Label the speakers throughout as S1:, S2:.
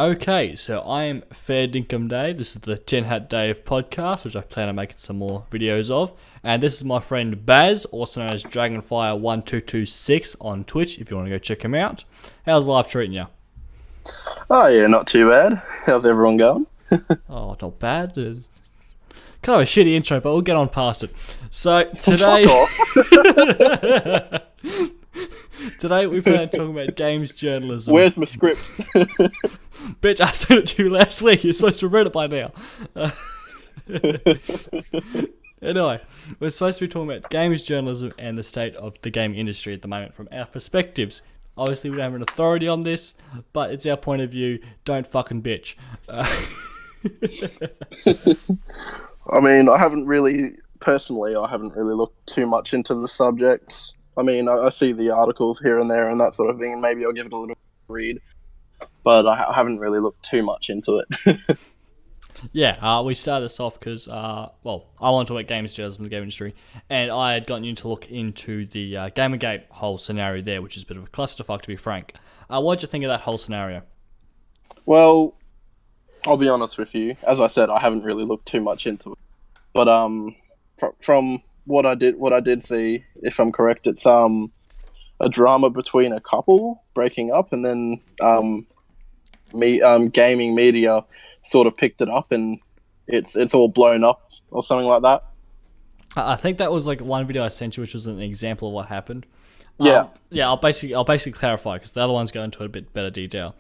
S1: Okay, so I am Fair Dinkum Day. This is the Tin Hat Dave podcast, which I plan on making some more videos of. And this is my friend Baz, also known as Dragonfire1226 on Twitch, if you want to go check him out. How's life treating you?
S2: Oh yeah, not too bad. How's everyone going?
S1: Oh, not bad. It's kind of a shitty intro, but we'll get on past it. So today,
S2: Fuck off.
S1: today we plan on talking about games journalism.
S2: Where's my script?
S1: Bitch, I sent it to you last week. You're supposed to have read it by now. Anyway, we're supposed to be talking about games journalism and the state of the gaming industry at the moment from our perspectives. Obviously, we don't have an authority on this, but it's our point of view. Don't fucking bitch.
S2: I mean, I haven't really looked too much into the subject. I mean, I see the articles here and there and that sort of thing, and maybe I'll give it a little read. But I haven't really looked too much into it.
S1: Yeah, we started this off because, I want to talk about games journalism in the game industry, and I had gotten you to look into the Gamergate whole scenario there, which is a bit of a clusterfuck, to be frank. What did you think of that whole scenario?
S2: Well, I'll be honest with you. As I said, I haven't really looked too much into it. But from what I did see, if I'm correct, it's a drama between a couple breaking up, and then gaming media sort of picked it up, and it's all blown up or something like that.
S1: I think that was like one video I sent you, which was an example of what happened.
S2: Yeah.
S1: I'll basically clarify because the other ones go into a bit better detail.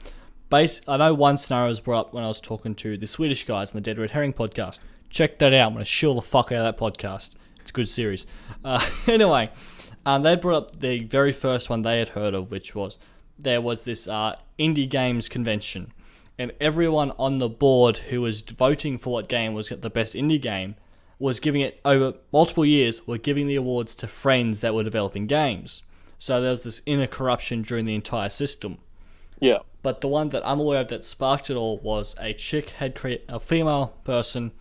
S1: I know one scenario was brought up when I was talking to the Swedish guys in the Dead Red Herring podcast. Check that out. I'm going to shill the fuck out of that podcast. It's a good series. Anyway, they brought up the very first one they had heard of, which was there was this indie games convention, and everyone on the board who was voting for what game was the best indie game was giving it, over multiple years, were giving the awards to friends that were developing games. So there was this inner corruption during the entire system.
S2: Yeah.
S1: But the one that I'm aware of that sparked it all was a chick had created, a female person,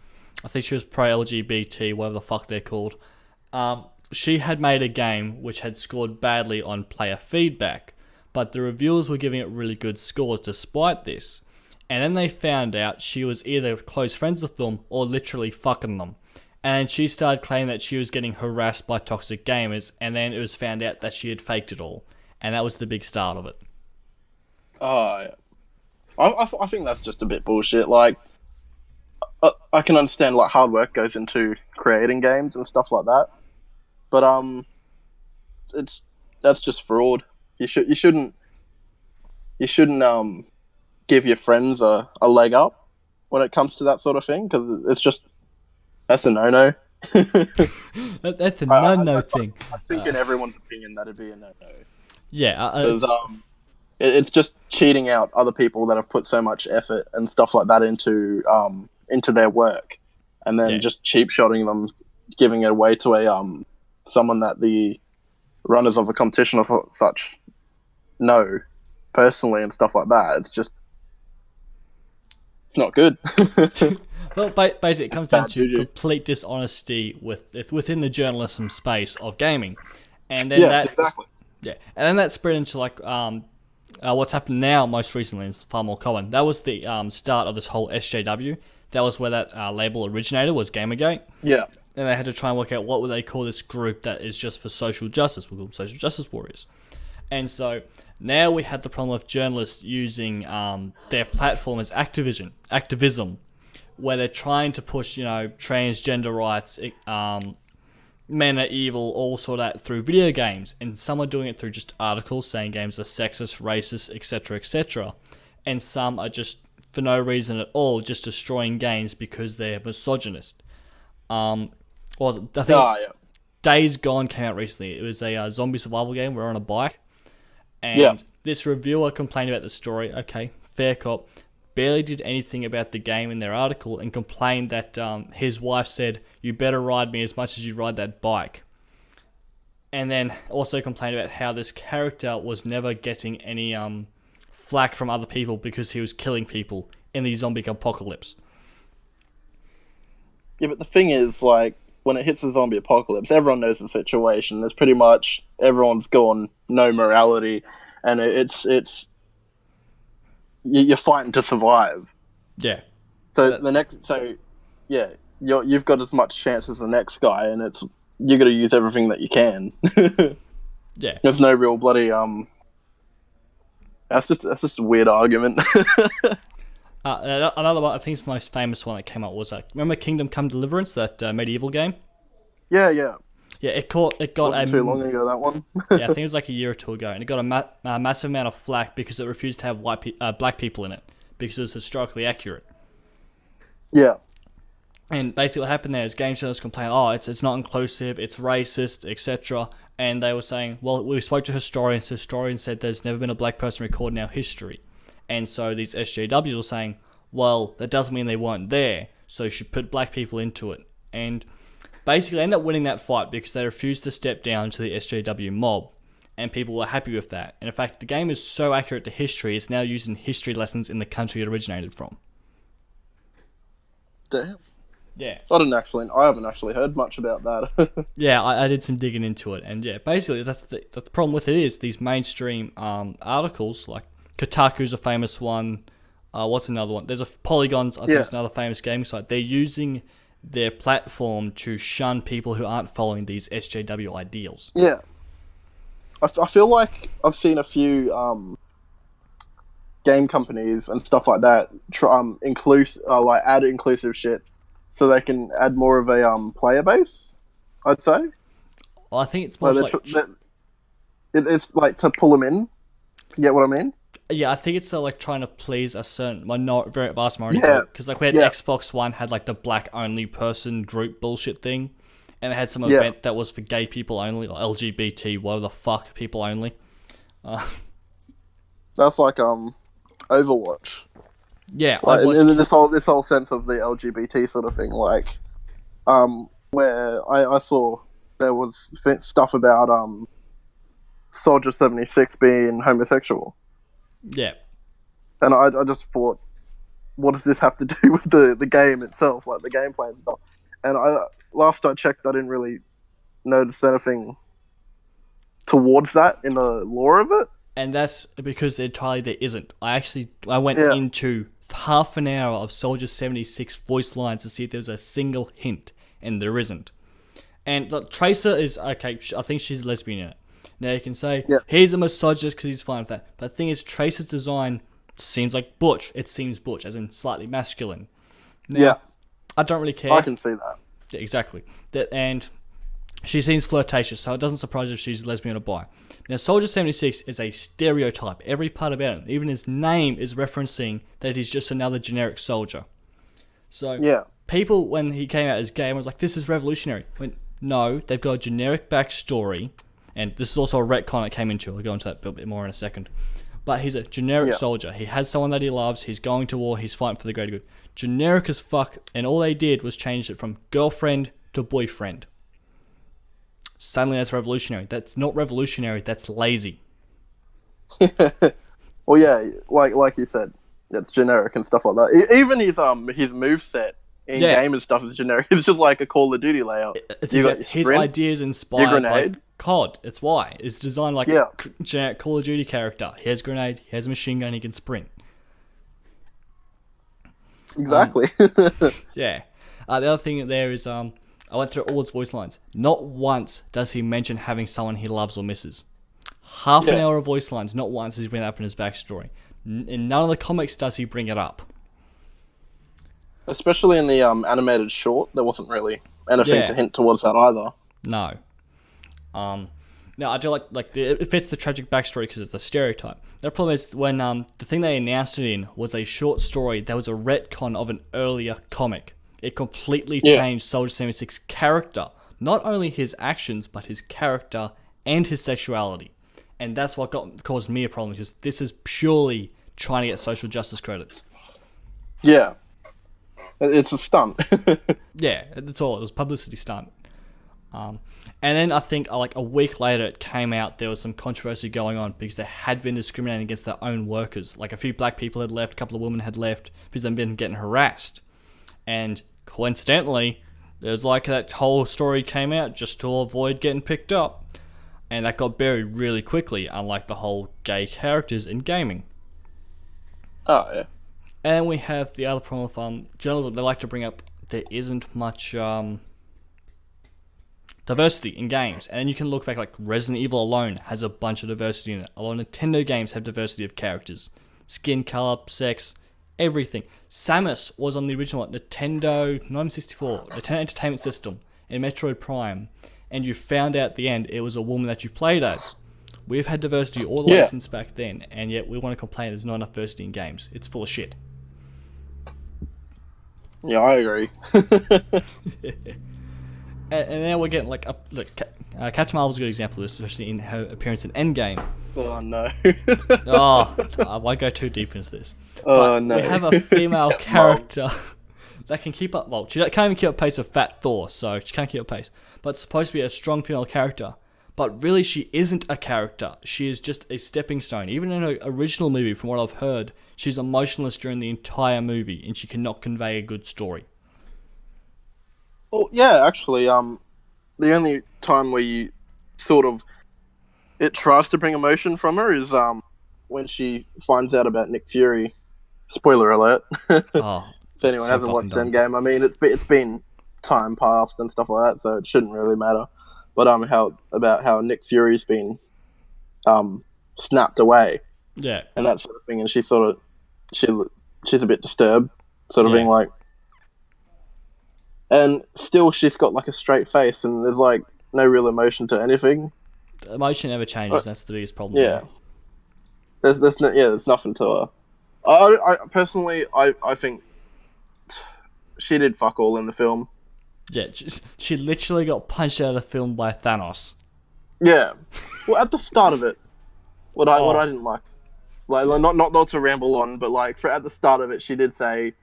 S1: I think she was pro-LGBT, whatever the fuck they're called. She had made a game which had scored badly on player feedback, but the reviewers were giving it really good scores despite this. And then they found out she was either close friends with them or literally fucking them. And she started claiming that she was getting harassed by toxic gamers, and then it was found out that she had faked it all. And that was the big start of it.
S2: Yeah. I think that's just a bit bullshit. Like, I can understand like hard work goes into creating games and stuff like that, but that's just fraud. You shouldn't give your friends a leg up when it comes to that sort of thing, because that's a no-no.
S1: That's a no-no thing.
S2: I think in everyone's opinion that'd be a no-no.
S1: Yeah,
S2: because it's just cheating out other people that have put so much effort and stuff like that into their work, and then just cheap-shotting them, giving it away to a someone that the runners of a competition or such know personally and stuff like that. It's not good.
S1: Well, basically, it comes down to complete dishonesty within the journalism space of gaming, and then
S2: exactly.
S1: Yeah, and then that spread into like what's happened now most recently is far more common. That was the start of this whole SJW. That was where that label originated, was Gamergate.
S2: Yeah.
S1: And they had to try and work out what would they call this group that is just for social justice. We call them social justice warriors. And so now we had the problem of journalists using their platform as activism, where they're trying to push, transgender rights, men are evil, all sort of that through video games. And some are doing it through just articles saying games are sexist, racist, etc., etc. And some are just, for no reason at all, just destroying games because they're misogynist. Days Gone came out recently. It was a zombie survival game. We're on a bike. And this reviewer complained about the story. Okay, fair cop. Barely did anything about the game in their article, and complained that his wife said, "You better ride me as much as you ride that bike." And then also complained about how this character was never getting any flack from other people because he was killing people in the zombie apocalypse.
S2: Yeah, but the thing is, like, when it hits the zombie apocalypse, everyone knows the situation. There's pretty much everyone's gone no morality, and you're fighting to survive.
S1: Yeah.
S2: So yeah, you've got as much chance as the next guy, and you got to use everything that you can.
S1: Yeah.
S2: There's no real bloody That's just a weird argument.
S1: Another one, I think it's the most famous one that came out was remember Kingdom Come Deliverance, that medieval game?
S2: Yeah.
S1: Yeah, it got
S2: Wasn't too long ago, that one.
S1: yeah, I think it was like a year or two ago, and it got a massive amount of flack because it refused to have black people in it because it was historically accurate.
S2: Yeah.
S1: And basically what happened there is game journalists complained, oh, it's not inclusive, it's racist, etc. And they were saying, well, we spoke to historians. Historians said there's never been a black person recorded in our history. And so these SJWs were saying, well, that doesn't mean they weren't there, so you should put black people into it. And basically they ended up winning that fight because they refused to step down to the SJW mob. And people were happy with that. And in fact, the game is so accurate to history, it's now used in history lessons in the country it originated from.
S2: Damn.
S1: Yeah.
S2: I haven't actually heard much about that.
S1: Yeah, I did some digging into it, and yeah, basically that's the problem with it is these mainstream articles, like Kotaku's a famous one. What's another one? There's a Polygons, I think it's another famous gaming site. They're using their platform to shun people who aren't following these SJW ideals.
S2: Yeah. I feel like I've seen a few game companies and stuff like that add inclusive shit so they can add more of a player base, I'd say.
S1: Well, I think it's more
S2: it's like to pull them in. You get what I mean?
S1: Yeah, I think it's like trying to please a certain very vast minority.
S2: Yeah.
S1: Because like we had Xbox One had like the black only person group bullshit thing, and it had some event that was for gay people only, or LGBT, whatever the fuck, people only.
S2: That's like Overwatch.
S1: Yeah,
S2: like, this whole sense of the LGBT sort of thing, like where I saw there was stuff about Soldier 76 being homosexual.
S1: Yeah.
S2: And I just thought, what does this have to do with the game itself, like the gameplay and stuff? And last I checked, I didn't really notice anything towards that in the lore of it. And
S1: that's because entirely there isn't. I went into half an hour of Soldier 76 voice lines to see if there's a single hint, and there isn't. And look, Tracer is, okay, I think she's a lesbian in it. Now you can say, he's a misogynist because he's fine with that. But the thing is, Tracer's design seems like butch. It seems butch, as in slightly masculine. Now, I don't really care.
S2: I can see that.
S1: Yeah, exactly. And she seems flirtatious, so it doesn't surprise if she's lesbian or bi. Now, Soldier 76 is a stereotype. Every part about him, even his name, is referencing that he's just another generic soldier. So, people, when he came out as gay, was like, this is revolutionary. No, they've got a generic backstory, and this is also a retcon that came into it. I'll go into that a bit more in a second. But he's a generic soldier. He has someone that he loves. He's going to war. He's fighting for the greater good. Generic as fuck, and all they did was change it from girlfriend to boyfriend. Suddenly that's revolutionary. That's not revolutionary, that's lazy.
S2: Well, yeah, like you said, it's generic and stuff like that. Even his moveset in game and stuff is generic. It's just like a Call of Duty layout.
S1: His ideas inspired by COD. It's why. It's designed like a generic Call of Duty character. He has grenade, he has a machine gun, he can sprint.
S2: Exactly.
S1: Yeah. The other thing there is, I went through all his voice lines. Not once does he mention having someone he loves or misses. Half an hour of voice lines, not once does he bring it up in his backstory. In none of the comics does he bring it up.
S2: Especially in the animated short, there wasn't really anything to hint towards that either.
S1: No. Now I do like it fits the tragic backstory because it's a stereotype. The problem is when the thing they announced it in was a short story that was a retcon of an earlier comic. It completely changed Soldier 76's character, not only his actions but his character and his sexuality, and that's what caused me a problem because this is purely trying to get social justice credits.
S2: Yeah, it's a stunt.
S1: Yeah, that's all. It was a publicity stunt. And then I think like a week later it came out there was some controversy going on because they had been discriminating against their own workers. Like a few black people had left, a couple of women had left because they'd been getting harassed. And coincidentally, there was like that whole story came out just to avoid getting picked up. And that got buried really quickly, unlike the whole gay characters in gaming.
S2: Oh yeah.
S1: And we have the other problem with journalism. They like to bring up there isn't much diversity in games. And you can look back, like Resident Evil alone has a bunch of diversity in it. A lot of Nintendo games have diversity of characters. Skin color, sex, everything. Samus was on the original Nintendo 1964, Nintendo Entertainment System, in Metroid Prime. And you found out at the end it was a woman that you played as. We've had diversity all the way since back then, and yet we want to complain there's not enough diversity in games. It's full of shit.
S2: Yeah, I agree. And
S1: now we're getting like Captain Marvel's a good example of this, especially in her appearance in Endgame.
S2: Oh no.
S1: I won't go too deep into this.
S2: Oh
S1: But
S2: no.
S1: we have a female character that can keep up. Well, she can't even keep up pace with Fat Thor, so she can't keep up pace. But it's supposed to be a strong female character. But really, she isn't a character. She is just a stepping stone. Even in her original movie, from what I've heard, she's emotionless during the entire movie, and she cannot convey a good story.
S2: Well, yeah, actually, the only time where you sort of it tries to bring emotion from her is when she finds out about Nick Fury. Spoiler alert.
S1: Oh,
S2: if anyone hasn't watched Endgame, I mean, it's been time passed and stuff like that, so it shouldn't really matter. But how Nick Fury's been snapped away,
S1: yeah,
S2: and that sort of thing, and she's a bit disturbed, sort of being like, and still she's got like a straight face, and there's like no real emotion to anything.
S1: The emotion never changes. That's the biggest problem.
S2: Yeah, there's nothing to her. I personally, I think she did fuck all in the film.
S1: Yeah, she literally got punched out of the film by Thanos.
S2: Yeah, well, at the start of it, what I didn't like not to ramble on, but like at the start of it, she did say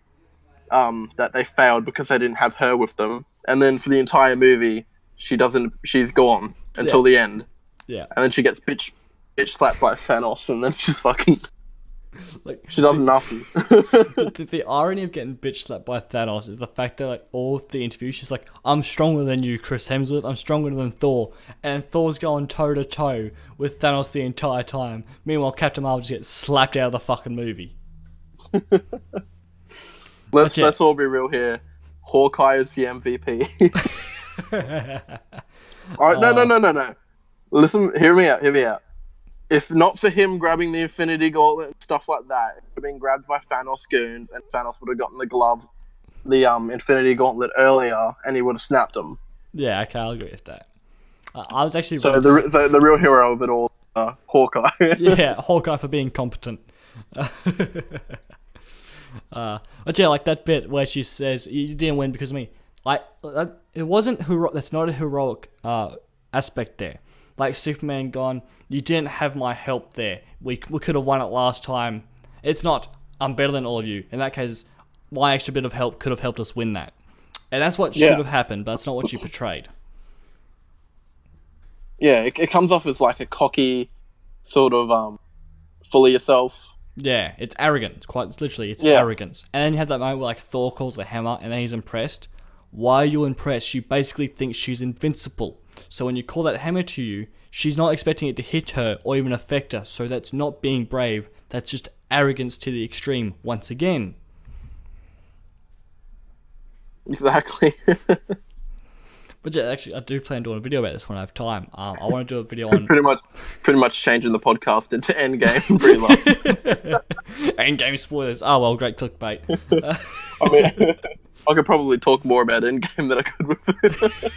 S2: that they failed because they didn't have her with them, and then for the entire movie, she's gone until the end.
S1: Yeah,
S2: and then she gets bitch slapped by Thanos, and then she's fucking. Like, she does nothing.
S1: the irony of getting bitch slapped by Thanos is the fact that like all the interviews she's like, I'm stronger than you, Chris Hemsworth, I'm stronger than Thor, and Thor's going toe to toe with Thanos the entire time. Meanwhile, Captain Marvel just gets slapped out of the fucking movie.
S2: Let's all be real here. Hawkeye is the MVP. Alright, no. Listen, hear me out. If not for him grabbing the Infinity Gauntlet and stuff like that, it would have been grabbed by Thanos goons, and Thanos would have gotten the Infinity Gauntlet earlier, and he would have snapped him.
S1: Yeah, okay, I'll agree with that. I was actually
S2: the real hero of it all, Hawkeye.
S1: Yeah, Hawkeye for being competent. But yeah, like that bit where she says, "You didn't win because of me." Like it wasn't that's not a heroic aspect there. Like Superman gone, you didn't have my help there. We could have won it last time. It's not, I'm better than all of you. In that case, my extra bit of help could have helped us win that. And that's what should have happened, but that's not what she portrayed.
S2: Yeah, it comes off as like a cocky, sort of, full of yourself.
S1: Yeah, it's arrogant. It's literally arrogance. And then you have that moment where like Thor calls the hammer and then he's impressed. Why are you impressed? She basically thinks she's invincible. So when you call that hammer to you, she's not expecting it to hit her or even affect her. So that's not being brave. That's just arrogance to the extreme once again.
S2: Exactly.
S1: But yeah, actually, I do plan on doing a video about this when I have time. I want to do a video on
S2: pretty much changing the podcast into Endgame realize.
S1: Endgame spoilers. Oh well, great clickbait.
S2: I mean, I could probably talk more about Endgame than I could with.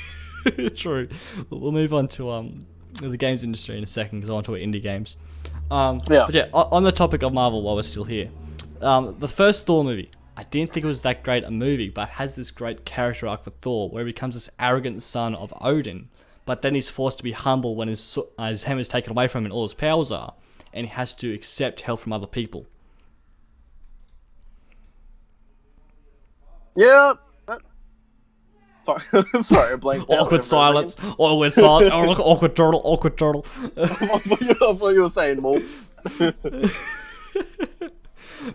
S1: True. We'll move on to the games industry in a second because I want to talk about indie games. But yeah, on the topic of Marvel, while we're still here, the first Thor movie, I didn't think it was that great a movie, but it has this great character arc for Thor, where he becomes this arrogant son of Odin, but then he's forced to be humble when his hammer is taken away from him and all his powers are, and he has to accept help from other people.
S2: Yeah. Sorry, I blanked out.
S1: Awkward silence. Awkward silence. Oh, look, awkward turtle. Awkward turtle.
S2: I thought you were saying more.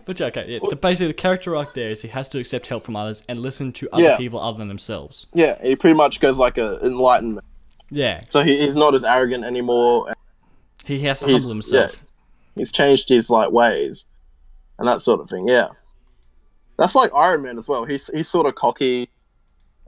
S1: But yeah, okay. Yeah, basically, the character arc there is he has to accept help from others and listen to other people other than themselves.
S2: Yeah, he pretty much goes like an enlightenment.
S1: Yeah.
S2: So he's not as arrogant anymore.
S1: He has to humble himself.
S2: Yeah, he's changed his like ways. and that sort of thing. Yeah, that's like Iron Man as well. He's sort of cocky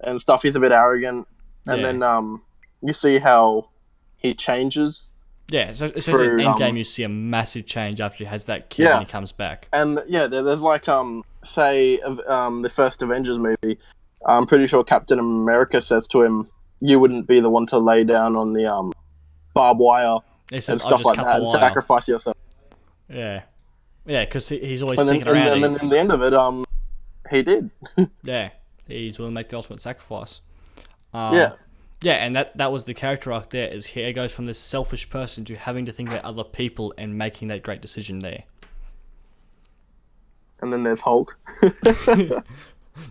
S2: and stuff. He's a bit arrogant, and
S1: Yeah.
S2: then you see how he changes.
S1: Yeah, so especially
S2: Through
S1: in Endgame, you see a massive change after he has that kid
S2: yeah,
S1: and he comes back.
S2: and yeah, there's like say the first Avengers movie. I'm pretty sure Captain America says to him, "You wouldn't be the one to lay down on the barbed wire
S1: He
S2: and
S1: says, "I'll
S2: stuff
S1: just
S2: like
S1: cut
S2: that,
S1: the
S2: and
S1: wire."
S2: sacrifice yourself."
S1: Yeah, yeah, because he's always
S2: And then,
S1: thinking around.
S2: and then in the end of it, he did.
S1: Yeah, he's willing to make the ultimate sacrifice.
S2: Yeah,
S1: Yeah, and that was the character arc there. Is he goes from this selfish person to having to think about other people and making that great decision there.
S2: and then there's Hulk.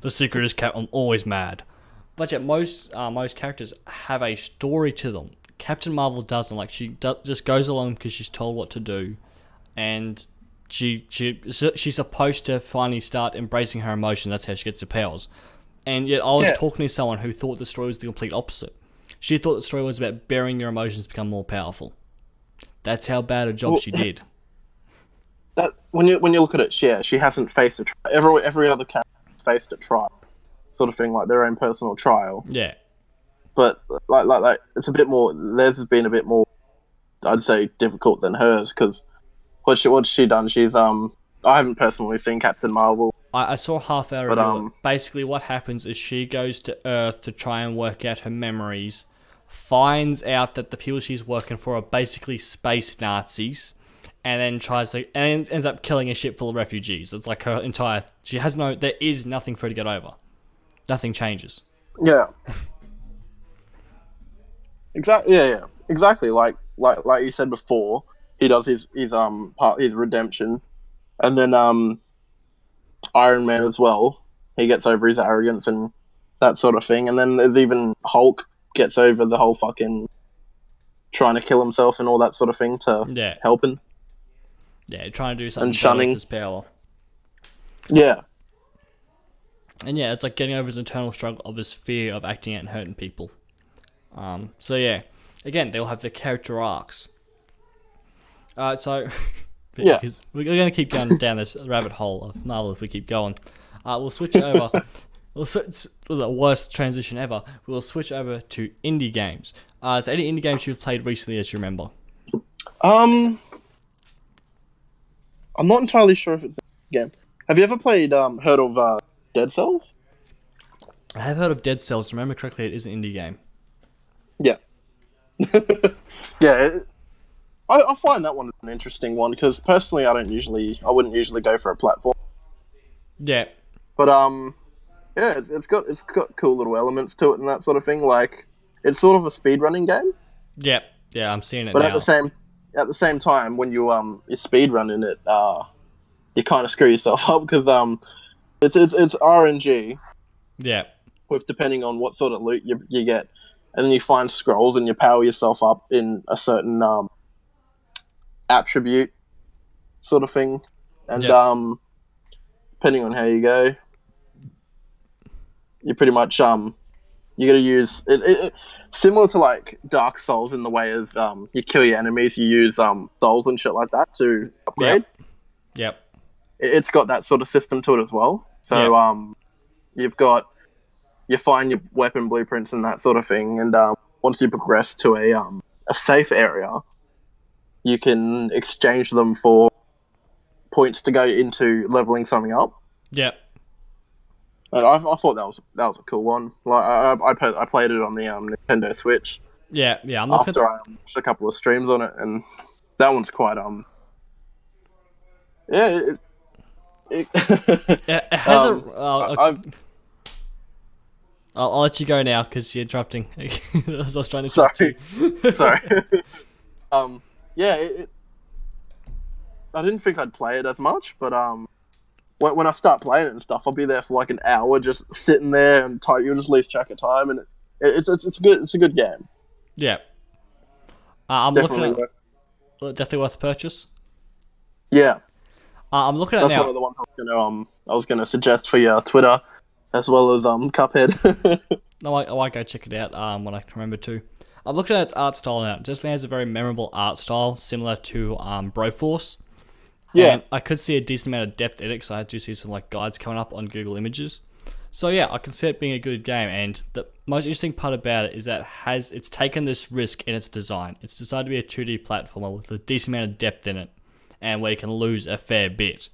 S1: The secret is I'm always mad. But yeah, most characters have a story to them. Captain Marvel doesn't. Like just goes along because she's told what to do, and she's supposed to finally start embracing her emotion. That's how she gets her powers. And yet I was talking to someone who thought the story was the complete opposite. She thought the story was about burying your emotions to become more powerful. That's how bad a job she did.
S2: That when you look at it, yeah, she hasn't faced a trial. Every other character has faced a trial, sort of thing, like their own personal trial.
S1: Yeah.
S2: But like it's a bit more. Theirs has been a bit more, I'd say, difficult than hers because what's she done? She's I haven't personally seen Captain Marvel.
S1: I saw half hour
S2: But,
S1: ago. Basically, what happens is she goes to Earth to try and work out her memories, finds out that the people she's working for are basically space Nazis, and then ends up killing a ship full of refugees. It's like her entire. There is nothing for her to get over. Nothing changes.
S2: Yeah. Exactly. Yeah. Exactly. Like you said before, he does his redemption, and then Iron Man as well. He gets over his arrogance and that sort of thing, and then there's even Hulk gets over the whole fucking trying to kill himself and all that sort of thing to help him.
S1: Yeah, trying to do something
S2: And shunning
S1: with his power.
S2: Yeah.
S1: And yeah, it's like getting over his internal struggle of his fear of acting out and hurting people. So yeah, again, they'll have their character arcs. So
S2: Yeah,
S1: we're going to keep going down this rabbit hole of Marvel if we keep going. We'll switch over. We'll switch. Was the worst transition ever. We'll switch over to indie games. Is there any indie games you've played recently that you remember?
S2: I'm not entirely sure if it's a game. Have you ever heard of Dead Cells?
S1: I have heard of Dead Cells. Remember correctly, it is an indie game.
S2: Yeah. Yeah. I find that one an interesting one because personally, I wouldn't usually go for a platform.
S1: Yeah.
S2: But yeah, it's got cool little elements to it and that sort of thing. Like it's sort of a speedrunning game.
S1: Yeah. Yeah, I'm seeing it
S2: But
S1: now.
S2: at the same time, when you're speedrunning it, you kind of screw yourself up because it's RNG.
S1: Yeah.
S2: With depending on what sort of loot you get, and then you find scrolls and you power yourself up in a certain attribute sort of thing, and depending on how you go, you pretty much you got to use it similar to like Dark Souls in the way of you kill your enemies, you use souls and shit like that to upgrade.
S1: Yep.
S2: It's got that sort of system to it as well. So you find your weapon blueprints and that sort of thing, and once you progress to a safe area, you can exchange them for points to go into leveling something up.
S1: Yep.
S2: And I thought that was a cool one. Like I played it on the Nintendo Switch.
S1: Yeah. I'm looking
S2: after I watched a couple of streams on it, and that one's quite yeah. It
S1: has I'll let you go now because you're interrupting. I was trying to talk to you.
S2: Sorry. Yeah. I didn't think I'd play it as much, but when I start playing it and stuff, I'll be there for like an hour just sitting there and you'll just lose track of time, and it's a good game.
S1: Yeah. I'm definitely worth the purchase.
S2: Yeah.
S1: I'm looking at
S2: That's
S1: now.
S2: one of the ones I was gonna suggest for your Twitter, as well as Cuphead.
S1: No, I might go check it out when I can remember to. I'm looking at its art style now. It definitely has a very memorable art style, similar to Broforce.
S2: Yeah.
S1: And I could see a decent amount of depth in it because I do see some like guides coming up on Google Images. So yeah, I can see it being a good game. And the most interesting part about it is that it's taken this risk in its design. It's designed to be a 2D platformer with a decent amount of depth in it, and where you can lose a fair bit.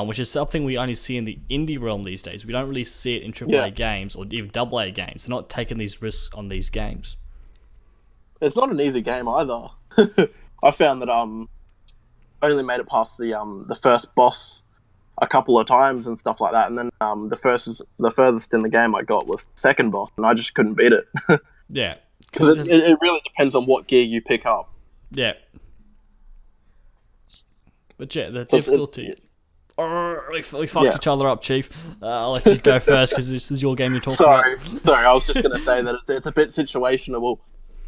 S1: Which is something we only see in the indie realm these days. We don't really see it in AAA games or even AA games. They're not taking these risks on these games.
S2: It's not an easy game either. I found that I only made it past the first boss a couple of times and stuff like that, and then the furthest in the game I got was the second boss, and I just couldn't beat it.
S1: Yeah,
S2: because it really depends on what gear you pick up.
S1: Yeah, but yeah, the difficulty. We fucked each other up, Chief. I'll let you go first because this is your game you're talking about.
S2: Sorry, I was just going to say that it's a bit situational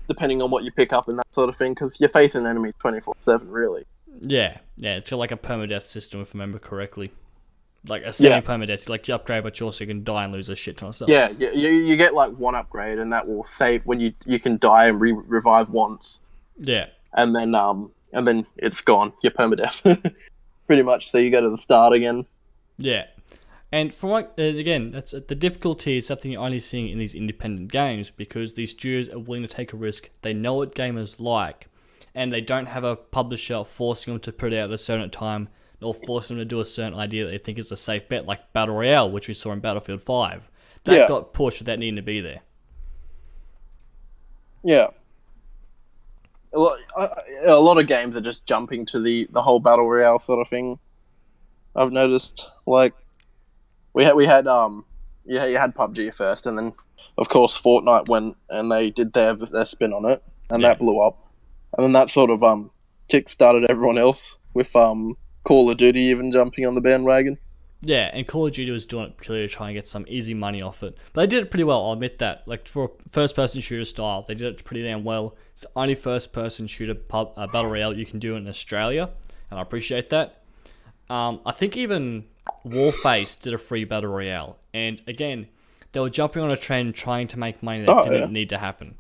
S2: depending on what you pick up and that sort of thing, because you're facing enemies 24/7, really.
S1: Yeah, it's got like a permadeath system, if I remember correctly. Like a semi-permadeath, like you upgrade, but you also can die and lose a shit ton of stuff.
S2: Yeah, you get like one upgrade, and that will save when you can die and revive once.
S1: Yeah.
S2: And then it's gone. You're permadeath. Pretty much, so you go to the start again.
S1: Yeah. And from again, that's the difficulty is something you're only seeing in these independent games because these studios are willing to take a risk. They know what gamers like, and they don't have a publisher forcing them to put it out at a certain time or forcing them to do a certain idea that they think is a safe bet, like Battle Royale, which we saw in Battlefield 5. That got pushed without needing to be there.
S2: Yeah. A lot of games are just jumping to the whole Battle Royale sort of thing. I've noticed, like, you had PUBG first, and then of course Fortnite went and they did their spin on it, and that blew up, and then that sort of kick-started everyone else with Call of Duty even jumping on the bandwagon.
S1: Yeah, and Call of Duty was doing it purely to try and get some easy money off it. But they did it pretty well, I'll admit that. Like, for a first-person shooter style, they did it pretty damn well. It's the only first-person shooter Battle Royale you can do in Australia, and I appreciate that. I think even Warface did a free Battle Royale. And again, they were jumping on a trend trying to make money that didn't need to happen.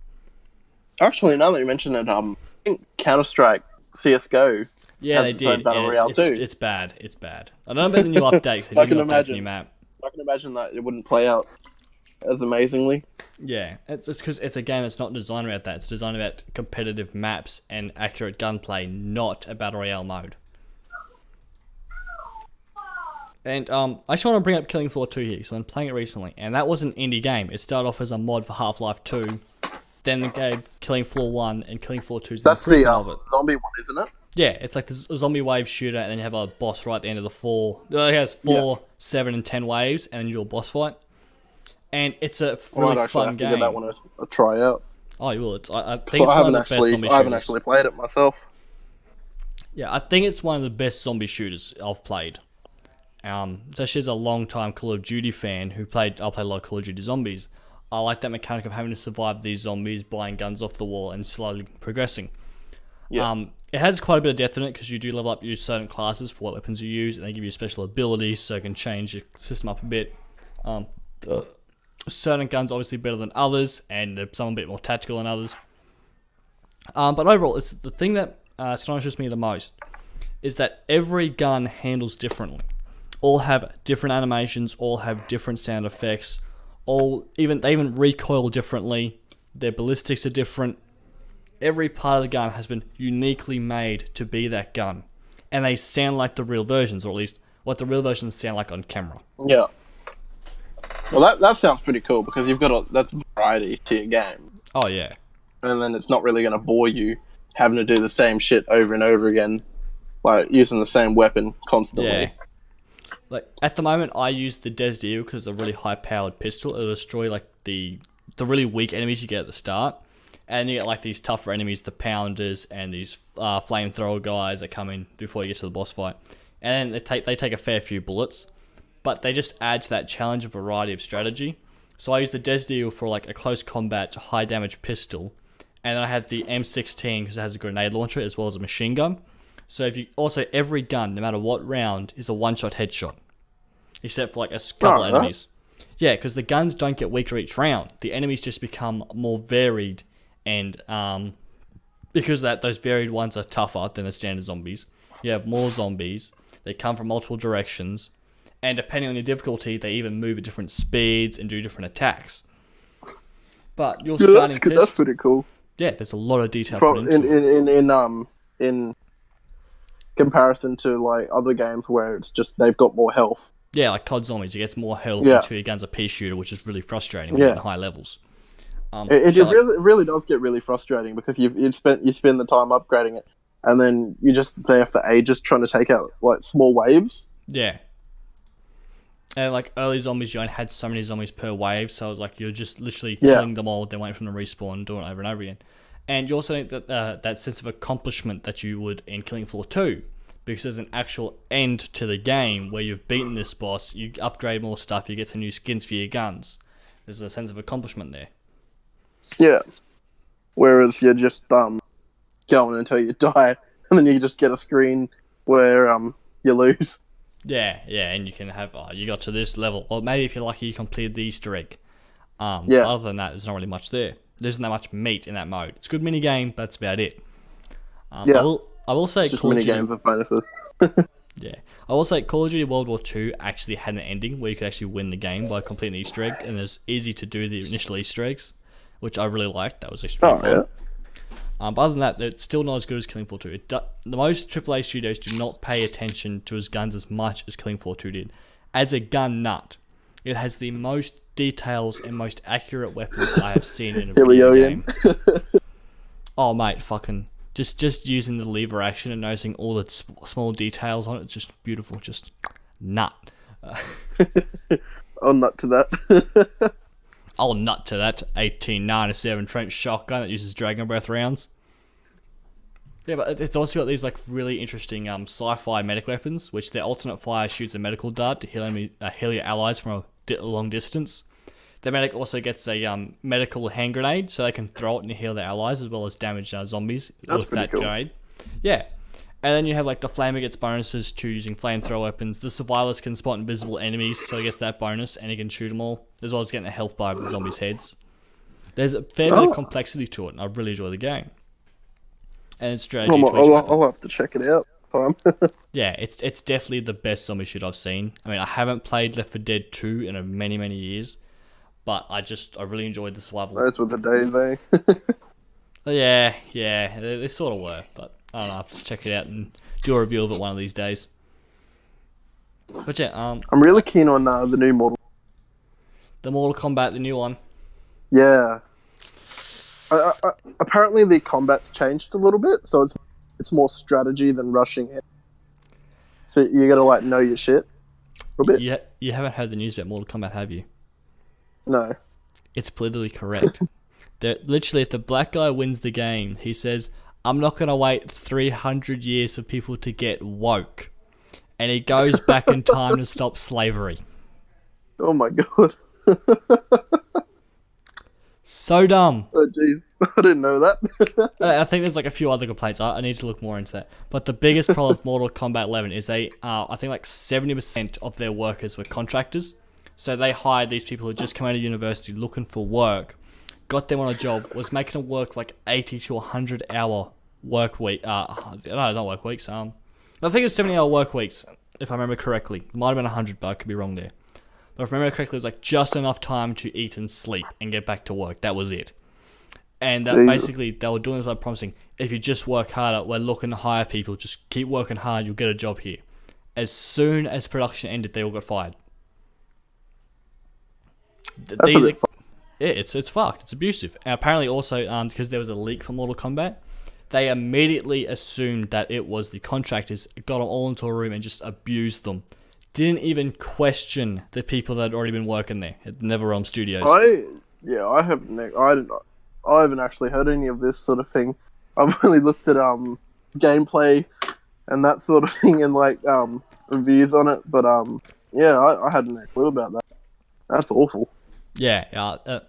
S2: Actually, now that you mention it, I think Counter-Strike, CSGO...
S1: Yeah, they did. It's bad. It's bad. I don't know about the new updates.
S2: I can imagine. New map. I can imagine that it wouldn't play out as amazingly.
S1: Yeah, it's because it's a game that's not designed about that. It's designed about competitive maps and accurate gunplay, not a battle royale mode. And I just want to bring up Killing Floor 2 here, so I'm playing it recently, and that was an indie game. It started off as a mod for Half-Life 2, then the game Killing Floor 1 and Killing Floor 2 is the improvement of it.
S2: Zombie one, isn't it?
S1: Yeah, it's like this zombie wave shooter, and then you have a boss right at the end of the 4. It has 4, 7, and 10 waves, and then you do a boss fight. And it's a really fun game.
S2: Give that one a try out.
S1: Oh, you will. I think it's one of the best zombie shooters.
S2: I haven't actually played it myself.
S1: Yeah, I think it's one of the best zombie shooters I've played. Especially as a long-time Call of Duty fan I played a lot of Call of Duty Zombies. I like that mechanic of having to survive these zombies, buying guns off the wall, and slowly progressing. Yeah. It has quite a bit of depth in it because you do level up your certain classes for what weapons you use, and they give you special abilities so it can change your system up a bit. Certain guns obviously better than others, and some a bit more tactical than others. But overall, it's the thing that astonishes me the most is that every gun handles differently. All have different animations, all have different sound effects, they even recoil differently. Their ballistics are different. Every part of the gun has been uniquely made to be that gun. And they sound like the real versions, or at least what the real versions sound like on camera.
S2: Yeah. Well, that sounds pretty cool, because you've got that's variety to your game.
S1: Oh, yeah.
S2: And then it's not really going to bore you having to do the same shit over and over again, like using the same weapon constantly.
S1: Yeah. Like, at the moment, I use the Desert Eagle because it's a really high-powered pistol. It'll destroy, like, the really weak enemies you get at the start. And you get like these tougher enemies, the pounders and these flamethrower guys that come in before you get to the boss fight. And they take a fair few bullets, but they just add to that challenge a variety of strategy. So I use the Desert Eagle for like a close combat high damage pistol, and then I have the M16 because it has a grenade launcher as well as a machine gun. So every gun, no matter what round, is a one-shot headshot, except for like a couple of enemies. Yeah, because the guns don't get weaker each round. The enemies just become more varied and because those varied ones are tougher than the standard zombies. You have more zombies. They come from multiple directions, and depending on your difficulty, they even move at different speeds and do different attacks. But your starting pistol,
S2: that's pretty cool.
S1: Yeah, there's a lot of detail put into
S2: it. In comparison to like other games where it's just they've got more health.
S1: Yeah, like COD Zombies, it gets more health until your gun's a pea shooter, which is really frustrating when you're at high levels.
S2: It really does get really frustrating because you spend the time upgrading it, and then you just stay for ages trying to take out like small waves.
S1: Yeah. And like early zombies, you only had so many zombies per wave, so it was like you're just literally killing them all, then waiting for them to respawn and doing it over and over again. And you also need that sense of accomplishment that you would in Killing Floor 2, because there's an actual end to the game where you've beaten this boss, you upgrade more stuff, you get some new skins for your guns. There's a sense of accomplishment there.
S2: Yeah. Whereas you're just going until you die, and then you just get a screen where you lose.
S1: Yeah, and you can have you got to this level, or maybe if you're lucky, you completed the Easter egg. Other than that, there's not really much there. There isn't that much meat in that mode. It's a good mini game, but that's about it. I will say
S2: it's just mini games with bonuses.
S1: Yeah, I will say Call of Duty World War II actually had an ending where you could actually win the game by completing the Easter egg, and it was easy to do the initial Easter eggs, which I really liked. That was extremely fun. But other than that, it's still not as good as Killing Floor 2. The most AAA studios do not pay attention to its guns as much as Killing Floor 2 did. As a gun nut, it has the most details and most accurate weapons I have seen in a video game. Oh, mate, fucking... Just using the lever action and noticing all the small details on it, it's just beautiful. Just nut.
S2: I'll nut to that.
S1: I'll nut to that 1897 Trench shotgun that uses Dragon Breath rounds. Yeah, but it's also got these like really interesting sci-fi medic weapons, which their alternate fire shoots a medical dart to heal your allies from a long distance. The medic also gets a medical hand grenade, so they can throw it and heal their allies as well as damage zombies with that grenade. Yeah. And then you have like the flamer gets bonuses to using flamethrower weapons. The survivalist can spot invisible enemies, so he gets that bonus and he can shoot them all, as well as getting a health bar of the zombies' heads. There's a fair bit of complexity to it, and I really enjoy the game. And it's strategy.
S2: I'll have to check it out.
S1: Yeah, it's definitely the best zombie shoot I've seen. I mean, I haven't played Left 4 Dead 2 in many, many years, but I really enjoyed the survival.
S2: Those were the days, eh?
S1: Yeah, they sort of were, but I don't know, I'll have to check it out and do a review of it one of these days. But yeah,
S2: I'm really keen on the new model.
S1: The Mortal Kombat, the new one.
S2: Yeah. Apparently the combat's changed a little bit, so it's more strategy than rushing in. So you gotta like know your shit a bit.
S1: You haven't heard the news about Mortal Kombat, have you?
S2: No.
S1: It's politically correct. Literally, if the black guy wins the game, he says, I'm not going to wait 300 years for people to get woke. And he goes back in time to stop slavery.
S2: Oh my god.
S1: So dumb.
S2: Oh jeez, I didn't know that.
S1: I think there's like a few other complaints. I need to look more into that. But the biggest problem with Mortal Kombat 11 is I think like 70% of their workers were contractors. So they hired these people who just come out of university looking for work, got them on a job, was making them work like 80 to 100 hour work week. No, not work weeks. I think it was 70-hour work weeks, if I remember correctly. It might have been 100, but I could be wrong there. But if I remember correctly, it was like just enough time to eat and sleep and get back to work. That was it. And basically, they were doing this by promising, if you just work harder, we're looking to hire people. Just keep working hard, you'll get a job here. As soon as production ended, they all got fired. It's fucked. It's abusive. And apparently also, because there was a leak for Mortal Kombat, they immediately assumed that it was the contractors, got them all into a room and just abused them. Didn't even question the people that had already been working there at NetherRealm Studios.
S2: I haven't actually heard any of this sort of thing. I've only looked at gameplay and that sort of thing and like reviews on it, but I hadn't a clue about that. That's awful.
S1: Yeah,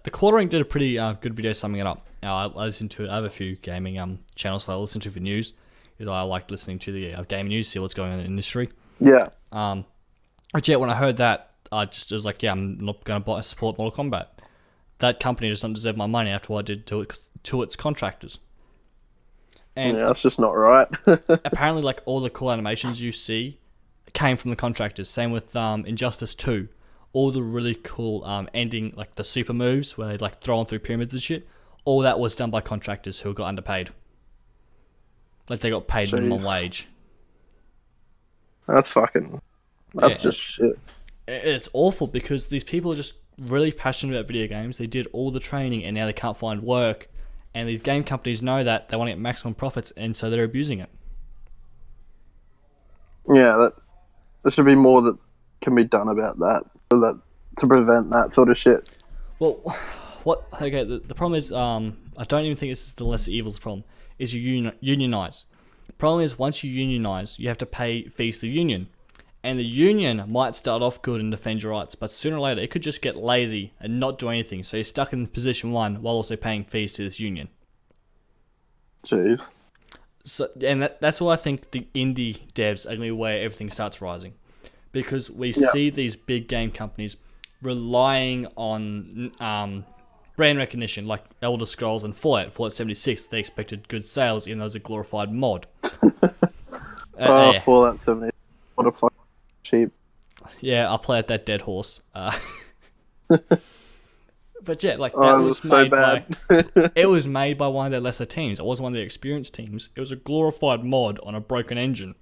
S1: the Quartering did a pretty good video summing it up. I have a few gaming channels that I listen to for news. Because I like listening to the gaming news, see what's going on in the industry.
S2: Yeah.
S1: But yeah, when I heard that, I just was like, I'm not going to support Mortal Kombat. That company just doesn't deserve my money after what I did to its contractors. And
S2: Yeah, that's just not right.
S1: apparently, like, all the cool animations you see came from the contractors. Same with Injustice 2. All the really cool ending, like the super moves where they like throw them through pyramids and shit. All that was done by contractors who got underpaid. Like they got paid minimum wage.
S2: That's just shit.
S1: It's awful because these people are just really passionate about video games. They did all the training and now they can't find work. And these game companies know that they want to get maximum profits, and so they're abusing it.
S2: Yeah, there should be more that can be done about that, to prevent that sort of shit.
S1: Well, what? Okay, the problem is, I don't even think this is the lesser evil's problem. Is you unionize. The problem is once you unionize, you have to pay fees to the union, and the union might start off good and defend your rights, but sooner or later it could just get lazy and not do anything. So you're stuck in position one while also paying fees to this union.
S2: Jeez.
S1: So, and that's why I think the indie devs are going to be where everything starts rising, because we see these big game companies relying on brand recognition, like Elder Scrolls and Fallout 76. They expected good sales, even though it was a glorified mod.
S2: Fallout 76. What a fucking cheap.
S1: Yeah, I'll play at that dead horse. But yeah, like that was
S2: so
S1: made
S2: bad.
S1: it was made by one of their lesser teams. It wasn't one of their experienced teams. It was a glorified mod on a broken engine.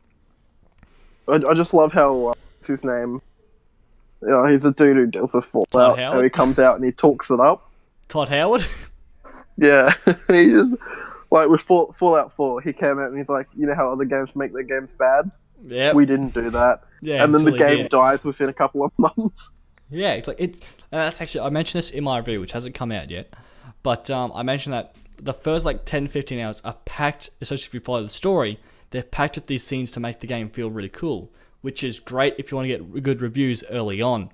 S2: I just love how what's his name? He's a dude who deals with Fallout. How he comes out and he talks it up.
S1: Todd Howard?
S2: Yeah, he just like with Fallout 4, he came out and he's like, you know how other games make their games bad?
S1: Yeah,
S2: we didn't do that.
S1: Yeah,
S2: and then the game dies within a couple of months.
S1: Yeah, it's like that's actually, I mentioned this in my review, which hasn't come out yet, but I mentioned that the first like 10-15 hours are packed, especially if you follow the story. They're packed with these scenes to make the game feel really cool, which is great if you want to get good reviews early on.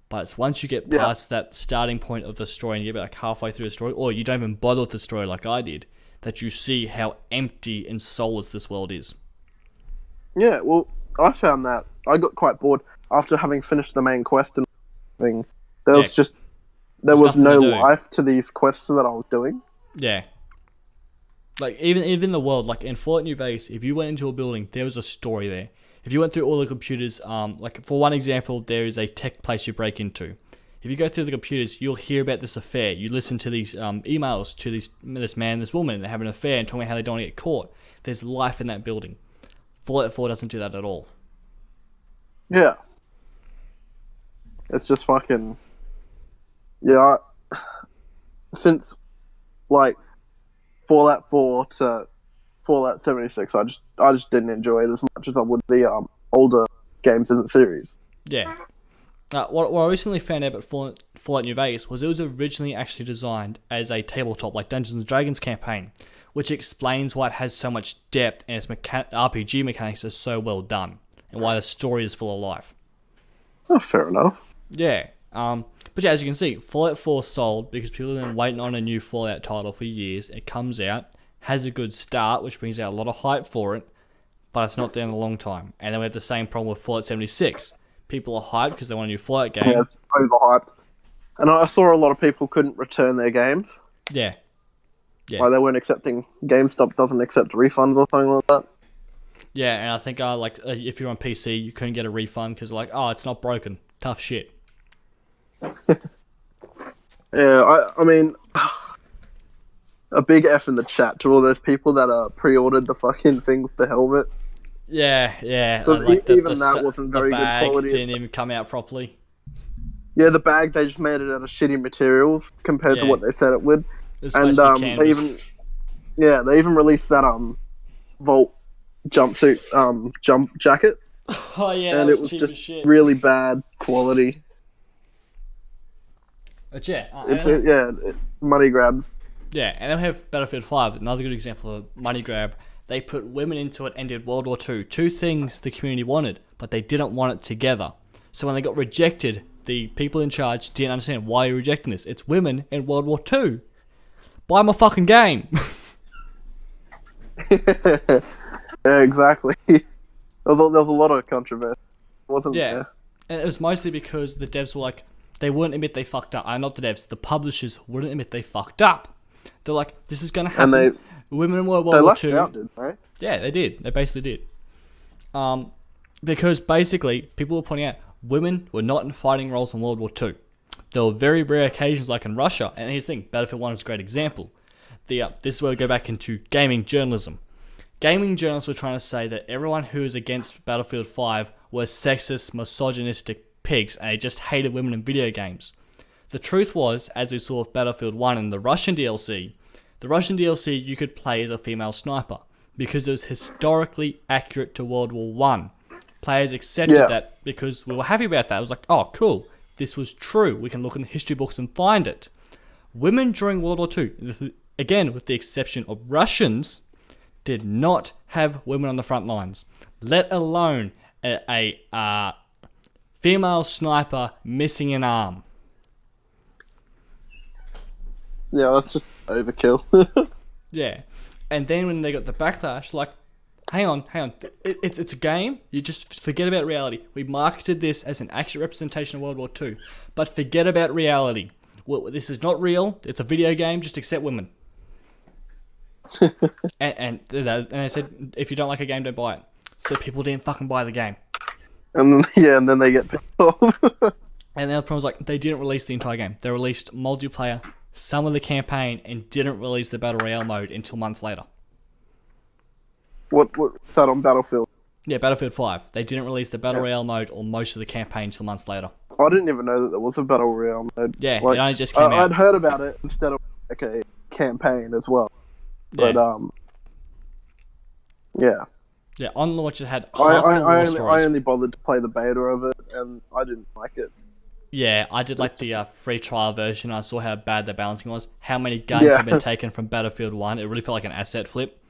S1: But it's once you get past that starting point of the story and you get like halfway through the story, or you don't even bother with the story like I did, that you see how empty and soulless this world is.
S2: Yeah, well, I found that I got quite bored after having finished the main quest and thing. There was no life to these quests that I was doing.
S1: Yeah. Like even the world, like in Fallout New Vegas, if you went into a building, there was a story there. If you went through all the computers, like for one example, there is a tech place you break into. If you go through the computers, you'll hear about this affair. You listen to these emails to this man, this woman, and they have an affair and talking about how they don't want to get caught. There's life in that building. Fallout 4 doesn't do that at all.
S2: Yeah. It's just fucking... Yeah, since, like, Fallout 4 to Fallout 76, I just didn't enjoy it as much as I would the older games in the series.
S1: Yeah. What I recently found out about Fallout New Vegas was it was originally actually designed as a tabletop, like Dungeons & Dragons campaign, which explains why it has so much depth and its RPG mechanics are so well done, and why the story is full of life.
S2: Oh, fair enough.
S1: Yeah. But yeah, as you can see, Fallout 4 sold because people have been waiting on a new Fallout title for years. It comes out, has a good start, which brings out a lot of hype for it, but it's not there in a long time. And then we have the same problem with Fallout 76. People are hyped because they want a new Fallout game.
S2: Yeah, it's overhyped. And I saw a lot of people couldn't return their games.
S1: Yeah. Yeah.
S2: Like they weren't accepting... GameStop doesn't accept refunds or something like that.
S1: Yeah, and I think if you're on PC, you couldn't get a refund because like, oh, it's not broken. Tough shit.
S2: Yeah, I mean, a big F in the chat to all those people that pre-ordered the fucking thing with the helmet.
S1: Yeah.
S2: Like even that wasn't very good quality.
S1: Didn't even come out properly.
S2: Yeah, the bag, they just made it out of shitty materials compared to what they said it would. And they even released that Volt jumpsuit jump jacket.
S1: Oh yeah,
S2: and it was just really bad quality.
S1: But yeah,
S2: money grabs.
S1: Yeah, and then we have Battlefield 5, another good example of money grab. They put women into it and did World War II. Two things the community wanted, but they didn't want it together. So when they got rejected, the people in charge didn't understand why you're rejecting this. It's women in World War II. Buy my fucking game.
S2: Yeah, exactly. There was a lot of controversy, wasn't there?
S1: And it was mostly because the devs were like, they wouldn't admit they fucked up. Not the devs, the publishers wouldn't admit they fucked up. They're like, this is going to happen. Women were
S2: They
S1: World War
S2: lucked
S1: Two.
S2: out, didn't they?
S1: Yeah, they did. They basically did. Because basically, people were pointing out women were not in fighting roles in World War Two. There were very rare occasions, like in Russia, and here's the thing: Battlefield 1 is a great example. This is where we go back into gaming journalism. Gaming journalists were trying to say that everyone who was against Battlefield 5 was sexist, misogynistic pigs, and they just hated women in video games. The truth was, as we saw with Battlefield 1 and the Russian DLC you could play as a female sniper because it was historically accurate to World War 1. Players accepted that because we were happy about that. It was like, oh, cool, this was true. We can look in the history books and find it. Women during World War 2, again, with the exception of Russians, did not have women on the front lines, let alone a female sniper missing an arm.
S2: Yeah, that's just overkill.
S1: Yeah, and then when they got the backlash, like, hang on, it's a game. You just forget about reality. We marketed this as an accurate representation of World War II, but forget about reality. Well, this is not real. It's a video game. Just accept women. and I said, if you don't like a game, don't buy it. So people didn't fucking buy the game.
S2: And then they get pissed off.
S1: And the other problem was, like, they didn't release the entire game. They released multiplayer, some of the campaign, and didn't release the Battle Royale mode until months later.
S2: What's that on Battlefield?
S1: Yeah, Battlefield 5. They didn't release the Battle Royale mode or most of the campaign until months later.
S2: I didn't even know that there was a Battle Royale mode.
S1: Yeah, it only just came out.
S2: I'd heard about it instead of like a campaign as well. But yeah.
S1: Yeah, on launch it had
S2: I only bothered to play the beta of it, and I didn't like it.
S1: Yeah, I did like the free trial version. I saw how bad the balancing was. How many guns had been taken from Battlefield 1. It really felt like an asset flip.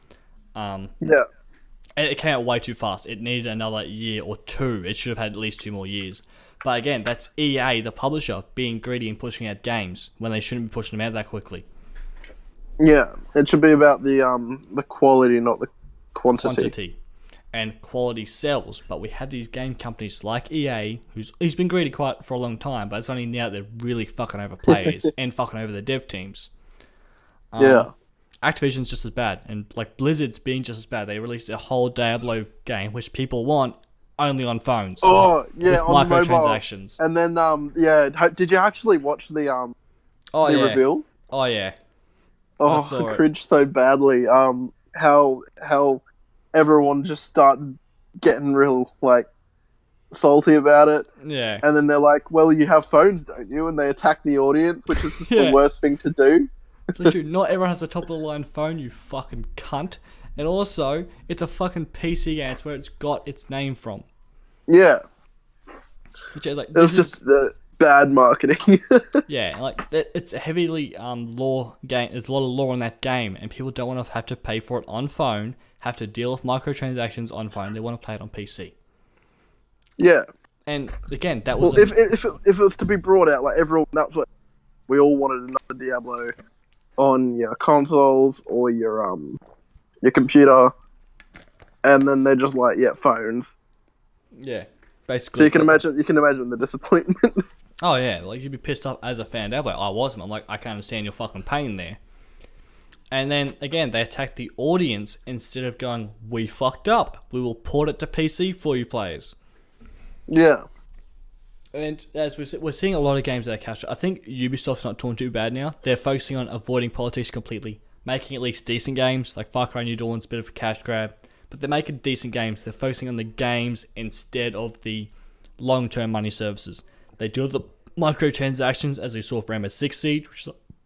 S1: It came out way too fast. It needed another year or two. It should have had at least 2 more years. But again, that's EA, the publisher, being greedy and pushing out games when they shouldn't be pushing them out that quickly.
S2: Yeah, it should be about the quality, not the quantity.
S1: And quality sells, but we have these game companies like EA, he's been greedy quite for a long time, but it's only now they're really fucking over players and fucking over the dev teams. Activision's just as bad, and like Blizzard's being just as bad. They released a whole Diablo game, which people want, only on phones.
S2: Oh, yeah,
S1: with
S2: on
S1: microtransactions.
S2: And then, did you actually watch the reveal?
S1: Oh, yeah.
S2: Oh, I cringed so badly. How everyone just started getting real, like, salty about it.
S1: Yeah.
S2: And then they're like, well, you have phones, don't you? And they attack the audience, which is just the worst thing to do.
S1: It's like, dude, not everyone has a top-of-the-line phone, you fucking cunt. And also, it's a fucking PC game. It's where it's got its name from.
S2: Yeah.
S1: Which is like,
S2: it was just bad marketing.
S1: Yeah, like, it's a heavily lore game. There's a lot of lore in that game, and people don't want to have to pay for it on phone, have to deal with microtransactions on phone. They want to play it on PC.
S2: Yeah.
S1: And again, that was...
S2: Well, if it was to be brought out, like, everyone, that's what we all wanted, another Diablo on your consoles or your computer, and then they're just like, yeah, phones.
S1: Yeah, basically.
S2: So you can imagine the disappointment.
S1: Oh yeah, like you'd be pissed off as a fan. They're like, I wasn't. I'm like, I can't understand your fucking pain there. And then again, they attack the audience instead of going, we fucked up. We will port it to PC for you players.
S2: Yeah.
S1: And as we're seeing a lot of games that are cash. I think Ubisoft's not doing too bad now. They're focusing on avoiding politics completely, making at least decent games, like Far Cry New Dawn's a bit of a cash grab. But they're making decent games. They're focusing on the games instead of the long-term money services. They do the microtransactions, as we saw for Rainbow Six Siege,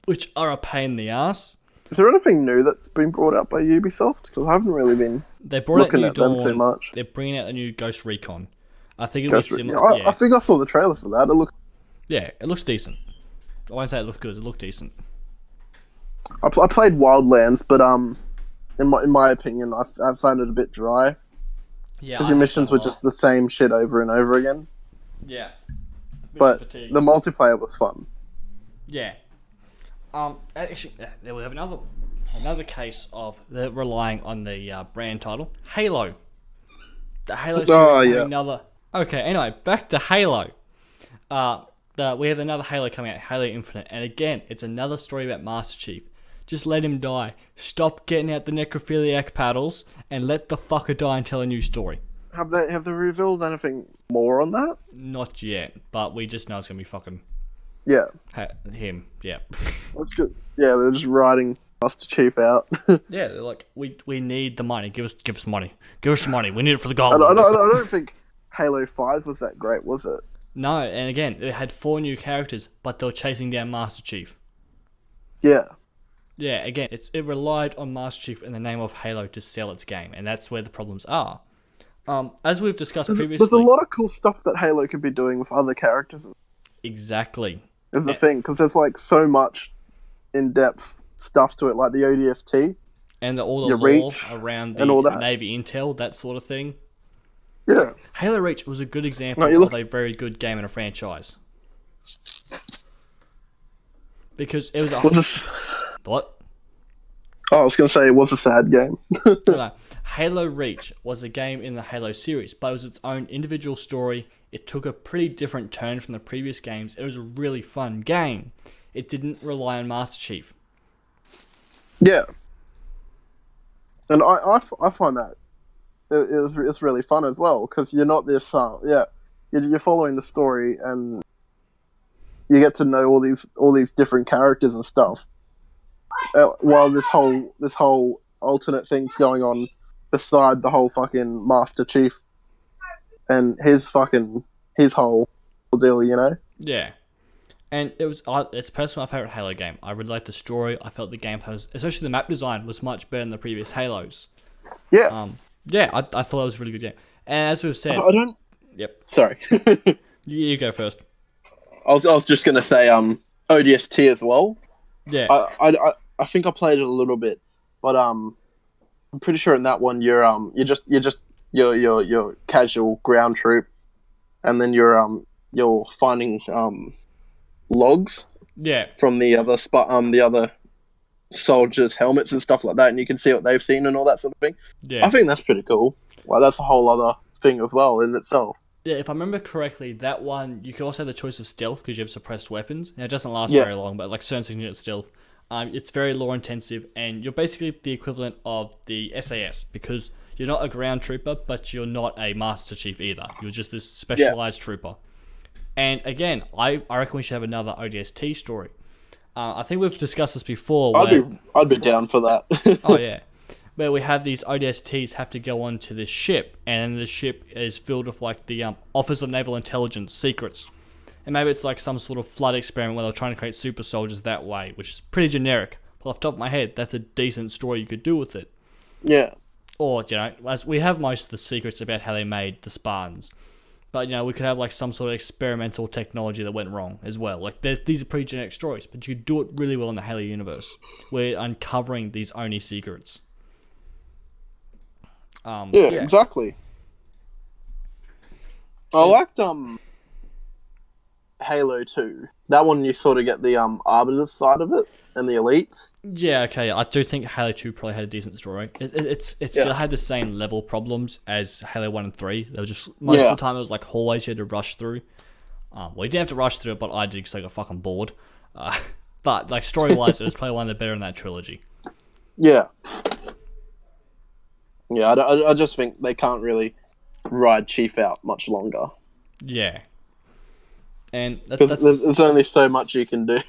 S1: which are a pain in the ass.
S2: Is there anything new that's been brought out by Ubisoft? Because I haven't really been looking at them too much.
S1: They're bringing out a new Ghost Recon. I think it'll be similar.
S2: I think I saw the trailer for that.
S1: It looks decent. I won't say it looked good. It looked decent.
S2: I played Wildlands, but in my opinion, I found it a bit dry.
S1: Yeah,
S2: because your missions were just the same shit over and over again.
S1: Yeah,
S2: but the multiplayer was fun.
S1: Yeah. Actually, there we have another case of relying on the brand title, Halo. The Halo series another. Okay, anyway, back to Halo. We have another Halo coming out, Halo Infinite, and again, it's another story about Master Chief. Just let him die. Stop getting out the necrophiliac paddles and let the fucker die and tell a new story.
S2: Have they revealed anything more on that?
S1: Not yet, but we just know it's gonna be fucking
S2: Yeah.
S1: him. Yeah.
S2: That's good. Yeah, they're just writing Master Chief out.
S1: Yeah, they're like, we need the money. Give us money. Give us money. We need it for the
S2: I
S1: goblins.
S2: don't think Halo 5 was that great, was it?
S1: No, and again, it had 4 new characters, but they were chasing down Master Chief.
S2: Yeah.
S1: Yeah, again, it relied on Master Chief in the name of Halo to sell its game, and that's where the problems are. As we've discussed previously...
S2: There's a lot of cool stuff that Halo could be doing with other characters.
S1: Exactly.
S2: Is the thing, because there's like so much in-depth stuff to it, like the ODST.
S1: And all the lore
S2: Reach
S1: around
S2: and all
S1: the
S2: that.
S1: Navy Intel, that sort of thing.
S2: Yeah.
S1: Halo Reach was a good example of a very good game in a franchise. Because it was a... What?
S2: Oh, I was going to say it was a sad game.
S1: No. Halo Reach was a game in the Halo series, but it was its own individual story. It took a pretty different turn from the previous games. It was a really fun game. It didn't rely on Master Chief.
S2: Yeah. And I find that it's really fun as well, because you're not this you're following the story and you get to know all these different characters and stuff, while this whole alternate thing's going on beside the whole fucking Master Chief and his whole deal, you know?
S1: Yeah. And it's personally my favourite Halo game. I really liked the story. I felt the gameplay, especially the map design, was much better than the previous Halos.
S2: Yeah.
S1: I thought it was a really good game. And as we've said...
S2: I don't...
S1: Yep.
S2: Sorry.
S1: You go first.
S2: I was just going to say ODST as well.
S1: Yeah.
S2: I think I played it a little bit, but I'm pretty sure in that one you're just your casual ground troop, and then you're finding logs from the other soldiers' helmets and stuff like that, and you can see what they've seen and all that sort of thing.
S1: Yeah.
S2: I think that's pretty cool. Well, that's a whole other thing as well in itself.
S1: Yeah, if I remember correctly, that one, you can also have the choice of stealth because you have suppressed weapons. Now, it doesn't last very long, but like certain things stealth. It's very lore intensive, and you're basically the equivalent of the SAS because you're not a ground trooper, but you're not a Master Chief either. You're just this specialized trooper. And again, I reckon we should have another ODST story. I think we've discussed this before.
S2: I'd be down for that.
S1: Oh yeah, where we have these ODSTs have to go onto this ship, and the ship is filled with like the Office of Naval Intelligence secrets, and maybe it's like some sort of flood experiment where they're trying to create super soldiers that way, which is pretty generic. But off the top of my head, that's a decent story you could do with it.
S2: Yeah.
S1: Or as we have most of the secrets about how they made the Spartans. But, we could have, like, some sort of experimental technology that went wrong as well. Like, these are pretty generic stories, but you could do it really well in the Halo universe. We're uncovering these Oni secrets.
S2: Exactly. I liked, Halo 2. That one, you sort of get the, Arbiters side of it, and the Elites.
S1: Yeah, okay, I do think Halo 2 probably had a decent story. It still had the same level problems as Halo 1 and 3. There was just, most of the time it was like hallways you had to rush through. Well, you didn't have to rush through it, but I did because I got fucking bored. But, like, story-wise, it was probably one of the better in that trilogy.
S2: Yeah. Yeah, I just think they can't really ride Chief out much longer.
S1: Yeah. And
S2: because there's only so much you can do.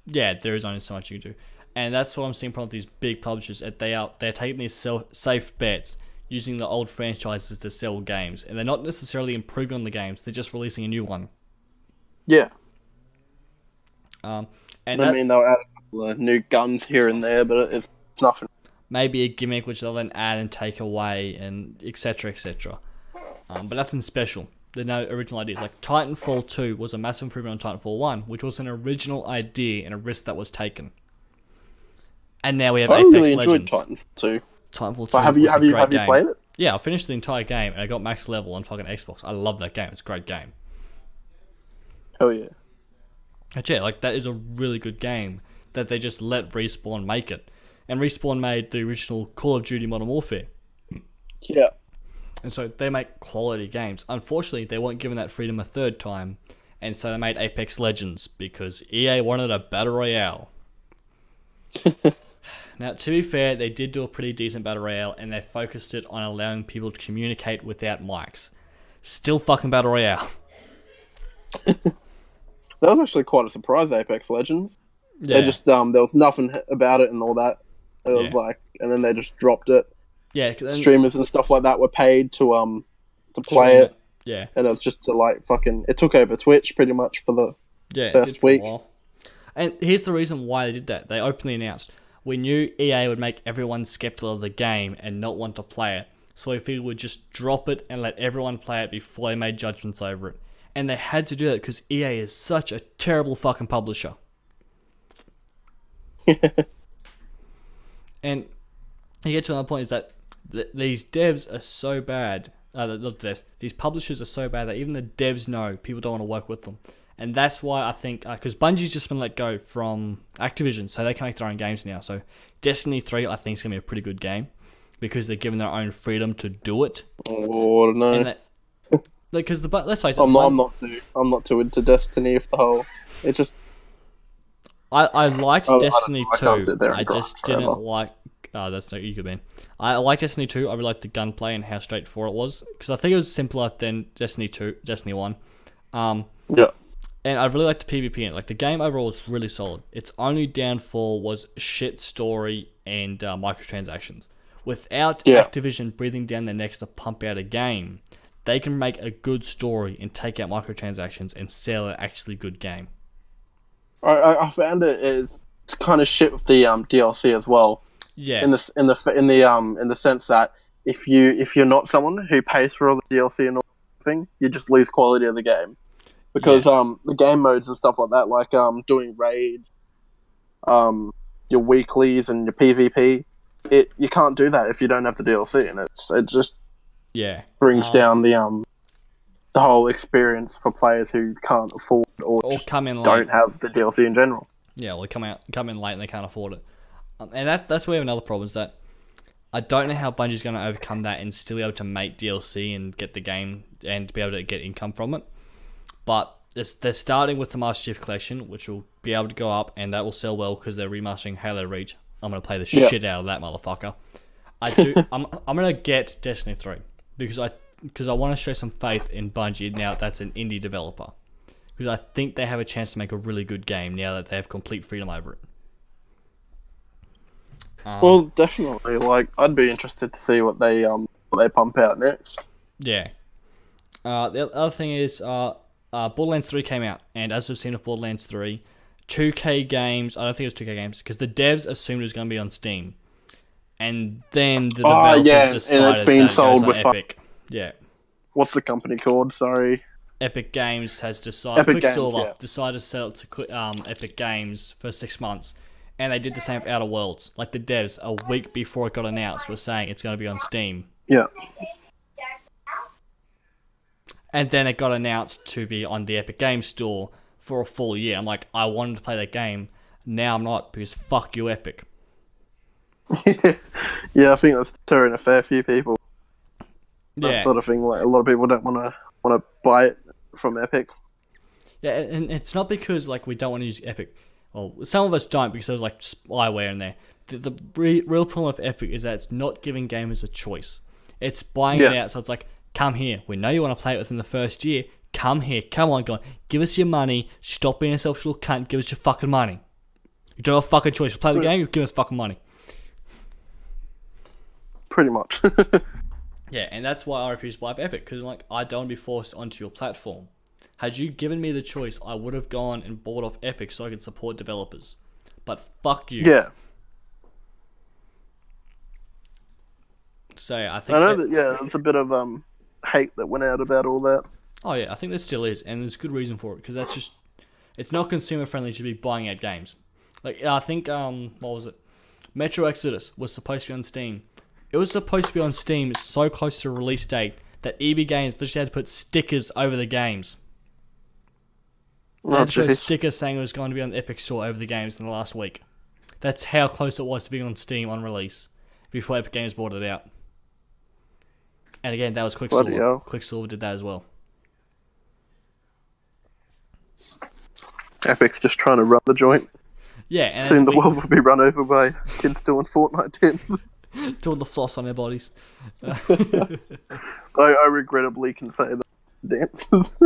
S1: Yeah, there is only so much you can do. And that's what I'm seeing from these big publishers. They're taking these safe bets, using the old franchises to sell games. And they're not necessarily improving on the games, they're just releasing a new one.
S2: Yeah.
S1: And
S2: they'll add a couple of new guns here and there, but it's nothing.
S1: Maybe a gimmick which they'll then add and take away, and etc. etc. But nothing special. There are no original ideas. Like Titanfall 2 was a massive improvement on Titanfall 1, which was an original idea and a risk that was taken. And now we have Apex
S2: really
S1: Legends.
S2: Enjoyed Titanfall 2.
S1: Titanfall 2
S2: but have you played it?
S1: Yeah, I finished the entire game and I got max level on fucking Xbox. I love that game. It's a great game.
S2: Hell yeah.
S1: But yeah, like that is a really good game that they just let Respawn make it. And Respawn made the original Call of Duty Modern Warfare.
S2: Yeah.
S1: And so they make quality games. Unfortunately, they weren't given that freedom a third time. And so they made Apex Legends because EA wanted a battle royale. Now, to be fair, they did do a pretty decent battle royale, and they focused it on allowing people to communicate without mics. Still fucking battle royale.
S2: That was actually quite a surprise, Apex Legends.
S1: Yeah.
S2: They just there was nothing about it and all that. It was like, and then they just dropped it.
S1: Yeah,
S2: streamers and stuff like that were paid to play it.
S1: Yeah,
S2: and it was just to like fucking. It took over Twitch pretty much for the first week.
S1: And here's the reason why they did that. They openly announced, we knew EA would make everyone skeptical of the game and not want to play it, so we figured we'd just drop it and let everyone play it before they made judgments over it. And they had to do that because EA is such a terrible fucking publisher. And you get to another point is that these devs are so bad. Not devs. These publishers are so bad that even the devs know people don't want to work with them. And that's why I think, because Bungie's just been let go from Activision, so they can make their own games now. So Destiny 3, I think, is going to be a pretty good game because they're given their own freedom to do it.
S2: Oh, no.
S1: Because let's face it,
S2: I'm not too into Destiny if the whole. It just.
S1: I liked Destiny 2.
S2: I
S1: just didn't like. Oh, that's no you could mean. I liked Destiny 2. I really liked the gunplay and how straightforward it was because I think it was simpler than Destiny 2, Destiny 1.
S2: Yeah.
S1: And I really liked the PvP in it. Like, the game overall was really solid. Its only downfall was shit story and microtransactions. Without Activision breathing down their necks to pump out a game, they can make a good story and take out microtransactions and sell an actually good game.
S2: I found it's kind of shit with the DLC as well.
S1: Yeah.
S2: In the sense that if you're not someone who pays for all the DLC and all thing, you just lose quality of the game. Because the game modes and stuff like that, like doing raids, your weeklies and your PvP, you can't do that if you don't have the DLC, and it just brings down the whole experience for players who can't afford or just
S1: come in
S2: don't have the DLC in general.
S1: Yeah, or come in late and they can't afford it, and that's where we have another problem is that I don't know how Bungie's going to overcome that and still be able to make DLC and get the game and be able to get income from it. But they're starting with the Master Chief Collection, which will be able to go up, and that will sell well because they're remastering Halo Reach. I'm going to play the shit out of that motherfucker. I'm going to get Destiny 3 because I want to show some faith in Bungie now that that's an indie developer. Because I think they have a chance to make a really good game now that they have complete freedom over it.
S2: Well, definitely. Like, I'd be interested to see what they pump out next.
S1: Yeah. The other thing is, Borderlands 3 came out, and as we've seen with Borderlands 3, 2K Games, I don't think it was 2K Games, because the devs assumed it was going to be on Steam. And then the developers decided
S2: and it's been sold with
S1: Epic. Yeah.
S2: What's the company called? Sorry.
S1: Epic Games has decided,
S2: Quicksilver
S1: decided to sell it to Epic Games for 6 months. And they did the same with Outer Worlds. Like, the devs, a week before it got announced, were saying it's going to be on Steam.
S2: Yeah.
S1: And then it got announced to be on the Epic Games Store for a full year. I'm like, I wanted to play that game. Now I'm not, because fuck you, Epic.
S2: Yeah, I think that's deterring a fair few people.
S1: Yeah.
S2: That sort of thing. Like, a lot of people don't want to buy it from Epic.
S1: Yeah, and it's not because like we don't want to use Epic. Well, some of us don't because there's like spyware in there. The real problem with Epic is that it's not giving gamers a choice. It's buying it out, so it's like, come here. We know you want to play it within the first year. Come here. Come on, go on. Give us your money. Stop being a selfish little cunt. Give us your fucking money. You don't have a fucking choice. You play the game, you give us fucking money.
S2: Pretty much.
S1: Yeah, and that's why I refuse to buy Epic, because like, I don't want to be forced onto your platform. Had you given me the choice, I would have gone and bought off Epic so I could support developers. But fuck you.
S2: Yeah.
S1: So I think
S2: I know that there's a bit of hate that went out about all that.
S1: Oh yeah, I think there still is, and there's good reason for it because that's just it's not consumer friendly to be buying out games. Like I think what was it? Metro Exodus was supposed to be on Steam. It was supposed to be on Steam so close to the release date that EB Games literally had to put stickers over the games. They had to put a sticker saying it was going to be on the Epic Store over the games in the last week. That's how close it was to being on Steam on release before Epic Games bought it out. And again, that was Quicksilver. Quicksilver did that as well.
S2: Epic's just trying to run the joint.
S1: Yeah, and
S2: soon the world will be run over by kids doing Fortnite dance.
S1: doing the floss on their bodies.
S2: I regrettably can say that dances.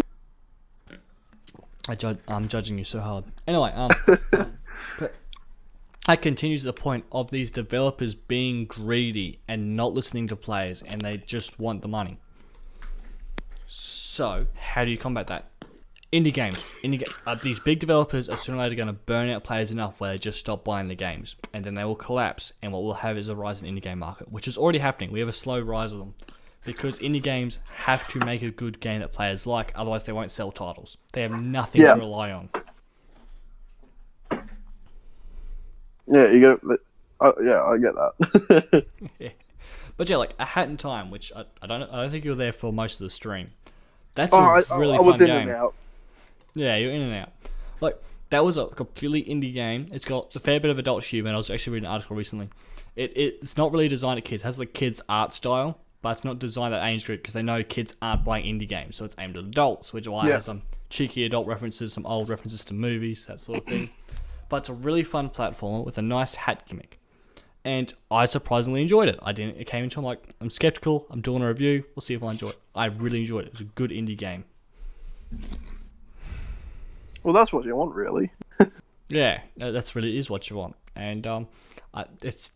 S1: I'm judging you so hard. Anyway, but that continues the point of these developers being greedy and not listening to players, and they just want the money. So, how do you combat that? Indie games. These big developers are sooner or later going to burn out players enough where they just stop buying the games, and then they will collapse, and what we'll have is a rise in indie game market, which is already happening. We have a slow rise of them, because indie games have to make a good game that players like, otherwise they won't sell titles. They have nothing to rely on.
S2: Yeah, you get it. Yeah, I get that.
S1: Yeah. But yeah, like A Hat in Time, which I don't think you were there for most of the stream. That's really
S2: I was
S1: fun
S2: in
S1: game.
S2: and out.
S1: Yeah, you're in and out. Like, that was a completely indie game. It's got a fair bit of adult humor, and I was actually reading an article recently. It's not really designed at kids. It has the kids' art style, but it's not designed at age group because they know kids aren't buying indie games, so it's aimed at adults, which is why it has some cheeky adult references, some old references to movies, that sort of thing. But it's a really fun platformer with a nice hat gimmick. And I surprisingly enjoyed it. It came into, I'm skeptical, I'm doing a review, we'll see if I enjoy it. I really enjoyed it. It was a good indie game.
S2: Well, that's what you want, really.
S1: Yeah, that's really is what you want. And it's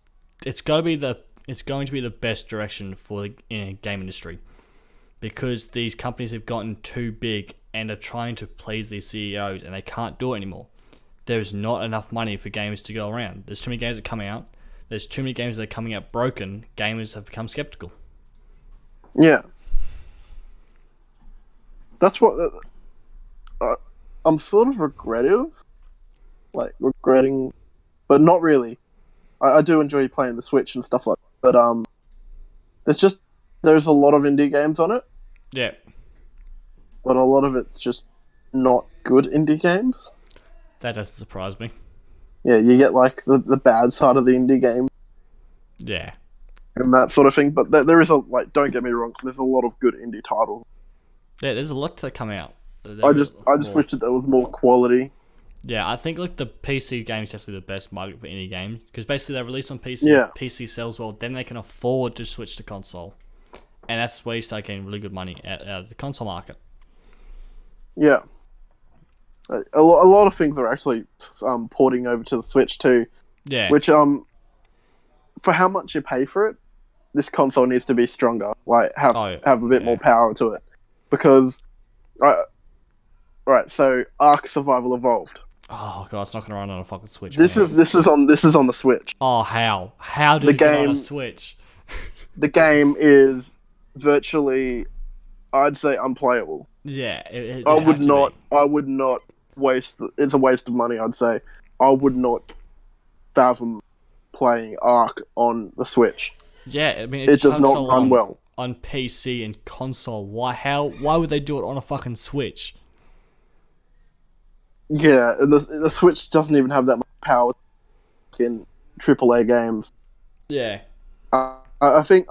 S1: going to be the best direction for the game industry, because these companies have gotten too big and are trying to please these CEOs, and they can't do it anymore. There's not enough money for games to go around. There's too many games that come out. There's too many games that are coming out broken. Gamers have become skeptical.
S2: Yeah. That's what... I'm sort of regretting, but not really. I do enjoy playing the Switch and stuff like that, but there's a lot of indie games on it.
S1: Yeah.
S2: But a lot of it's just not good indie games.
S1: That doesn't surprise me.
S2: Yeah, you get the bad side of the indie game.
S1: Yeah.
S2: And that sort of thing, but there is don't get me wrong, there's a lot of good indie titles.
S1: Yeah, there's a lot to come out.
S2: I just wish that there was more quality.
S1: Yeah, I think the PC game is definitely the best market for indie games, because basically they're released on PC.
S2: Yeah.
S1: PC sells well, then they can afford to switch to console, and that's where you start getting really good money out of the console market.
S2: Yeah, a lot of things are actually porting over to the Switch too.
S1: Yeah,
S2: which for how much you pay for it, this console needs to be stronger. Have a bit more power to it, because right, so Ark Survival Evolved.
S1: Oh god, it's not gonna run on a fucking Switch.
S2: This is on the Switch.
S1: Oh, how did it get on a Switch?
S2: The game is virtually, I'd say, unplayable.
S1: Yeah,
S2: I would not waste. It's a waste of money, I'd say. I would not fathom playing Ark on the Switch.
S1: Yeah, I mean,
S2: it does not run well
S1: on PC and console. Why would they do it on a fucking Switch?
S2: Yeah, and the Switch doesn't even have that much power in AAA games.
S1: Yeah.
S2: I think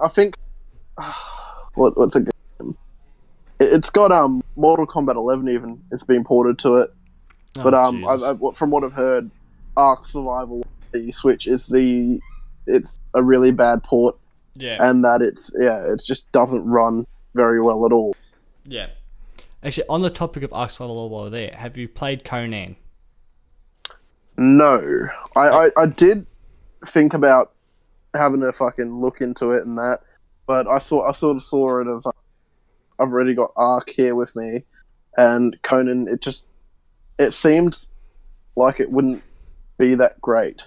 S2: what's a game? It's got Mortal Kombat 11 even. It's been ported to it.
S1: Oh,
S2: but from what I've heard, Ark Survival the Switch it's a really bad port.
S1: Yeah.
S2: And that it just doesn't run very well at all.
S1: Yeah. Actually, on the topic of Ark Survival while we're there, have you played Conan?
S2: No. I did think about having a fucking look into it and that, but I sort of saw it as I've already got Ark here with me, and Conan, it seemed like it wouldn't be that great.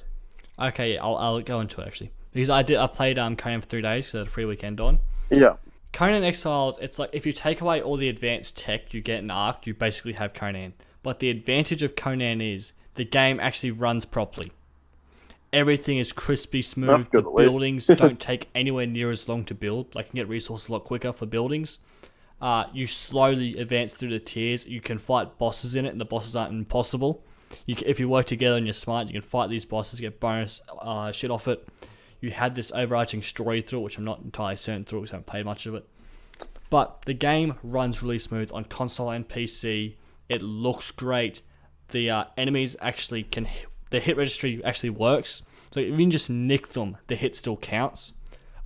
S1: Okay, yeah, I'll go into it actually, because I played Conan for 3 days because I had a free weekend on.
S2: Yeah.
S1: Conan Exiles, it's like if you take away all the advanced tech you get in Ark, you basically have Conan. But the advantage of Conan is the game actually runs properly. Everything is crispy smooth. The buildings don't take anywhere near as long to build. Like, you can get resources a lot quicker for buildings. You slowly advance through the tiers. You can fight bosses in it, and the bosses aren't impossible. If you work together and you're smart, you can fight these bosses, get bonus shit off it. You had this overarching story through it, which I'm not entirely certain through because I haven't played much of it. But the game runs really smooth on console and PC. It looks great. The enemies actually can the hit registry actually works. So if you can just nick them, the hit still counts.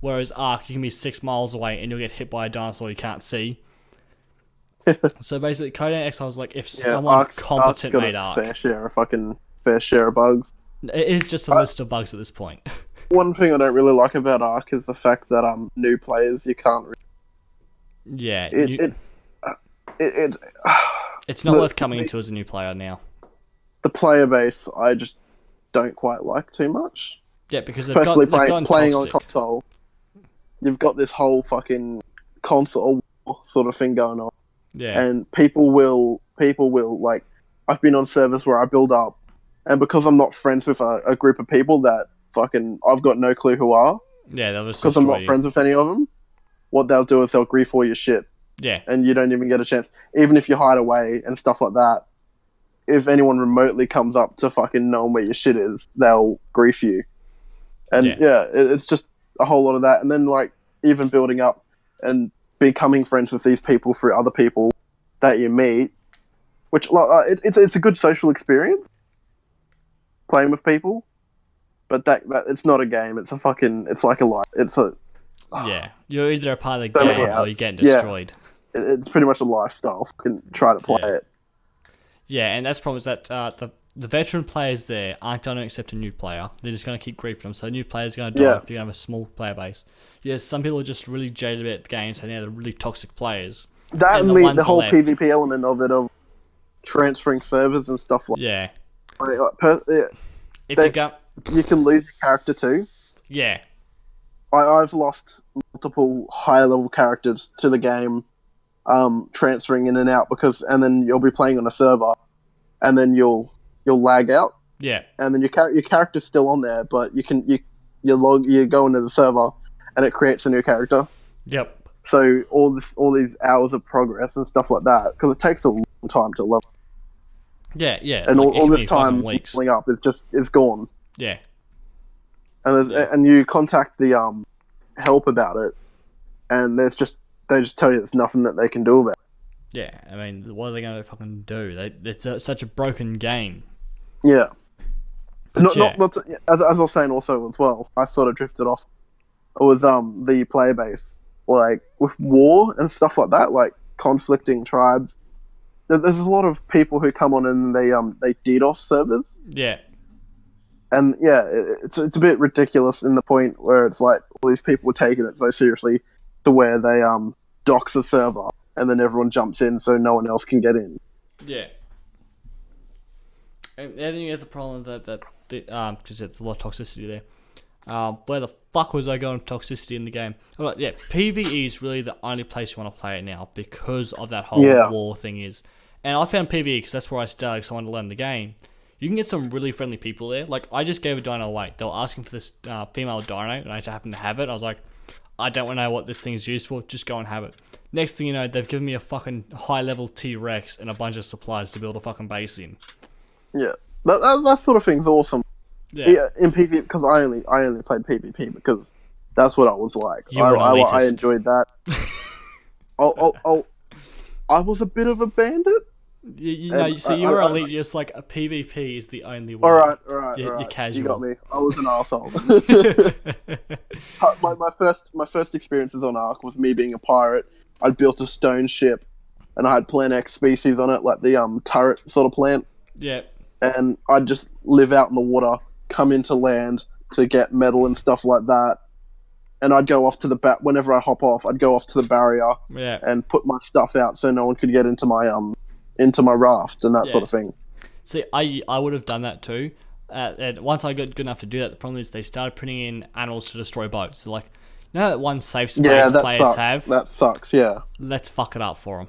S1: Whereas Ark, you can be 6 miles away and you'll get hit by a dinosaur you can't see. So basically, Codename Exile is like if someone competent made Ark.
S2: Fair share of bugs.
S1: It is just a list of bugs at this point.
S2: One thing I don't really like about Ark is the fact that new players you can't.
S1: Yeah,
S2: it's
S1: not worth coming into as a new player now.
S2: The player base I just don't quite like too much.
S1: Yeah, because
S2: especially playing on console, you've got this whole fucking console sort of thing going on.
S1: Yeah,
S2: and people will like. I've been on servers where I build up, and because I'm not friends with a group of people that fucking I've got no clue who are.
S1: Yeah, they'll just
S2: because I'm not friends with any of them. What they'll do is they'll grief all your shit.
S1: Yeah,
S2: and you don't even get a chance, even if you hide away and stuff like that. If anyone remotely comes up to fucking knowing where your shit is, they'll grief you. And it's just a whole lot of that. And then like even building up and becoming friends with these people through other people that you meet, which it's a good social experience playing with people, but that it's not a game. It's like a life.
S1: You're either a part of the game or you're getting destroyed.
S2: It's pretty much a lifestyle. Fucking try to play it.
S1: Yeah, and that's the problem is that the veteran players there aren't going to accept a new player. They're just going to keep griefing them. So a new player's going to die if you're going to have a small player base. Yes, some people are just really jaded about the game, so now they're really toxic players.
S2: That and the whole PvP element of it, of transferring servers and stuff like
S1: that.
S2: Yeah. You can lose your character too.
S1: Yeah.
S2: I've lost multiple high-level characters to the game, transferring in and out and then you'll be playing on a server, and then you'll lag out.
S1: Yeah.
S2: And then your character's still on there, but you go into the server, and it creates a new character.
S1: Yep.
S2: So all these hours of progress and stuff like that, because it takes a long time to level.
S1: Yeah.
S2: And all this time leveling up is gone.
S1: Yeah.
S2: And you contact the help about it, and they just tell you there's nothing that they can do about it.
S1: Yeah, I mean, what are they going to fucking do? It's such a broken game.
S2: Yeah. Not as I was saying also as well, I sort of drifted off. It was the player base, like with war and stuff like that, like conflicting tribes. There's a lot of people who come on and they DDoS servers.
S1: Yeah.
S2: And yeah, it's a bit ridiculous in the point where it's like all these people were taking it so seriously to where they dox a server and then everyone jumps in so no one else can get in.
S1: Yeah. And then you have the problem that because there's a lot of toxicity there. Where the fuck was I going with toxicity in the game? Like, yeah, PvE is really the only place you want to play it now because of that whole war thing is. And I found PvE because that's where I started because I wanted to learn the game. You can get some really friendly people there. Like, I just gave a dino away. They were asking for this female dino, and I just happened to have it. I was like, I don't want to know what this thing is used for. Just go and have it. Next thing you know, they've given me a fucking high-level T-Rex and a bunch of supplies to build a fucking base in.
S2: Yeah. That sort of thing's awesome. Yeah, in PvP, because I only played PvP because that's what I was like. I enjoyed that. I was a bit of a bandit.
S1: You were elite. Just like a PvP is the only way.
S2: All right.
S1: You're casual.
S2: You got me. I was an arsehole. my first experiences on Ark was me being a pirate. I'd built a stone ship, and I had Plant X species on it, like the turret sort of plant.
S1: Yeah.
S2: And I'd just live out in the water, come into land to get metal and stuff like that. And I'd go off to whenever I hop off, I'd go off to the barrier and put my stuff out so no one could get into my raft and that sort of thing.
S1: See, I would have done that too. And once I got good enough to do that, the problem is they started putting in animals to destroy boats. So like, you know that one safe space players have?
S2: That sucks, yeah.
S1: Let's fuck it up for them.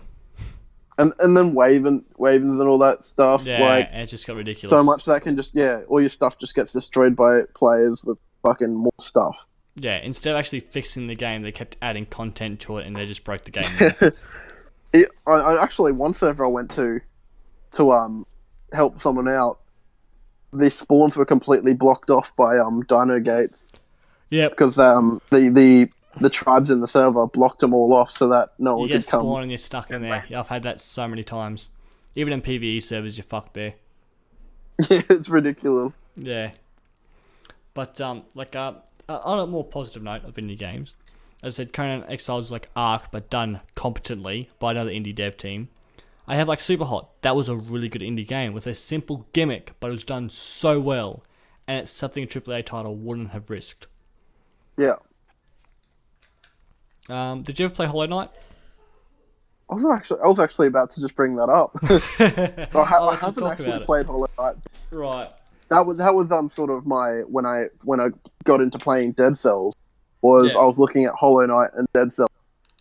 S2: And then Ravens and all that stuff.
S1: Yeah,
S2: like,
S1: it just got ridiculous.
S2: So much that can just, all your stuff just gets destroyed by players with fucking more stuff.
S1: Yeah, instead of actually fixing the game, they kept adding content to it and they just broke the game.
S2: I actually, one server I went to help someone out, the spawns were completely blocked off by dino gates.
S1: Yeah.
S2: Because the tribes in the server blocked them all off so that no one could come.
S1: You get spawned and you're stuck in there. Yeah, I've had that so many times. Even in PvE servers, you're fucked there.
S2: Yeah, it's ridiculous.
S1: Yeah. But on a more positive note of indie games, as I said, Conan Exiles like Ark, but done competently by another indie dev team. I have like Superhot. That was a really good indie game with a simple gimmick, but it was done so well, and it's something a AAA title wouldn't have risked.
S2: Yeah.
S1: Did you ever play Hollow Knight?
S2: I was actually about to just bring that up. I haven't actually played Hollow Knight.
S1: Right.
S2: That was sort of my when I got into playing Dead Cells was I was looking at Hollow Knight and Dead Cells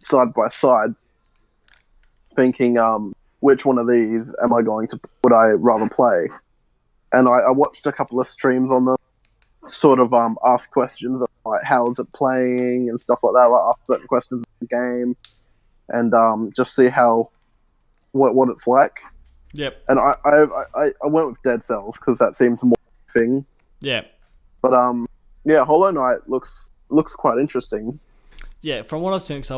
S2: side by side, thinking which one of these would I rather play? And I watched a couple of streams on them, sort of ask questions like how is it playing and stuff like that. Like ask certain questions of the game, and just see what it's like.
S1: Yep.
S2: And I went with Dead Cells because that seemed more thing.
S1: Yeah.
S2: But Hollow Knight looks quite interesting.
S1: Yeah, from what I've seen, because I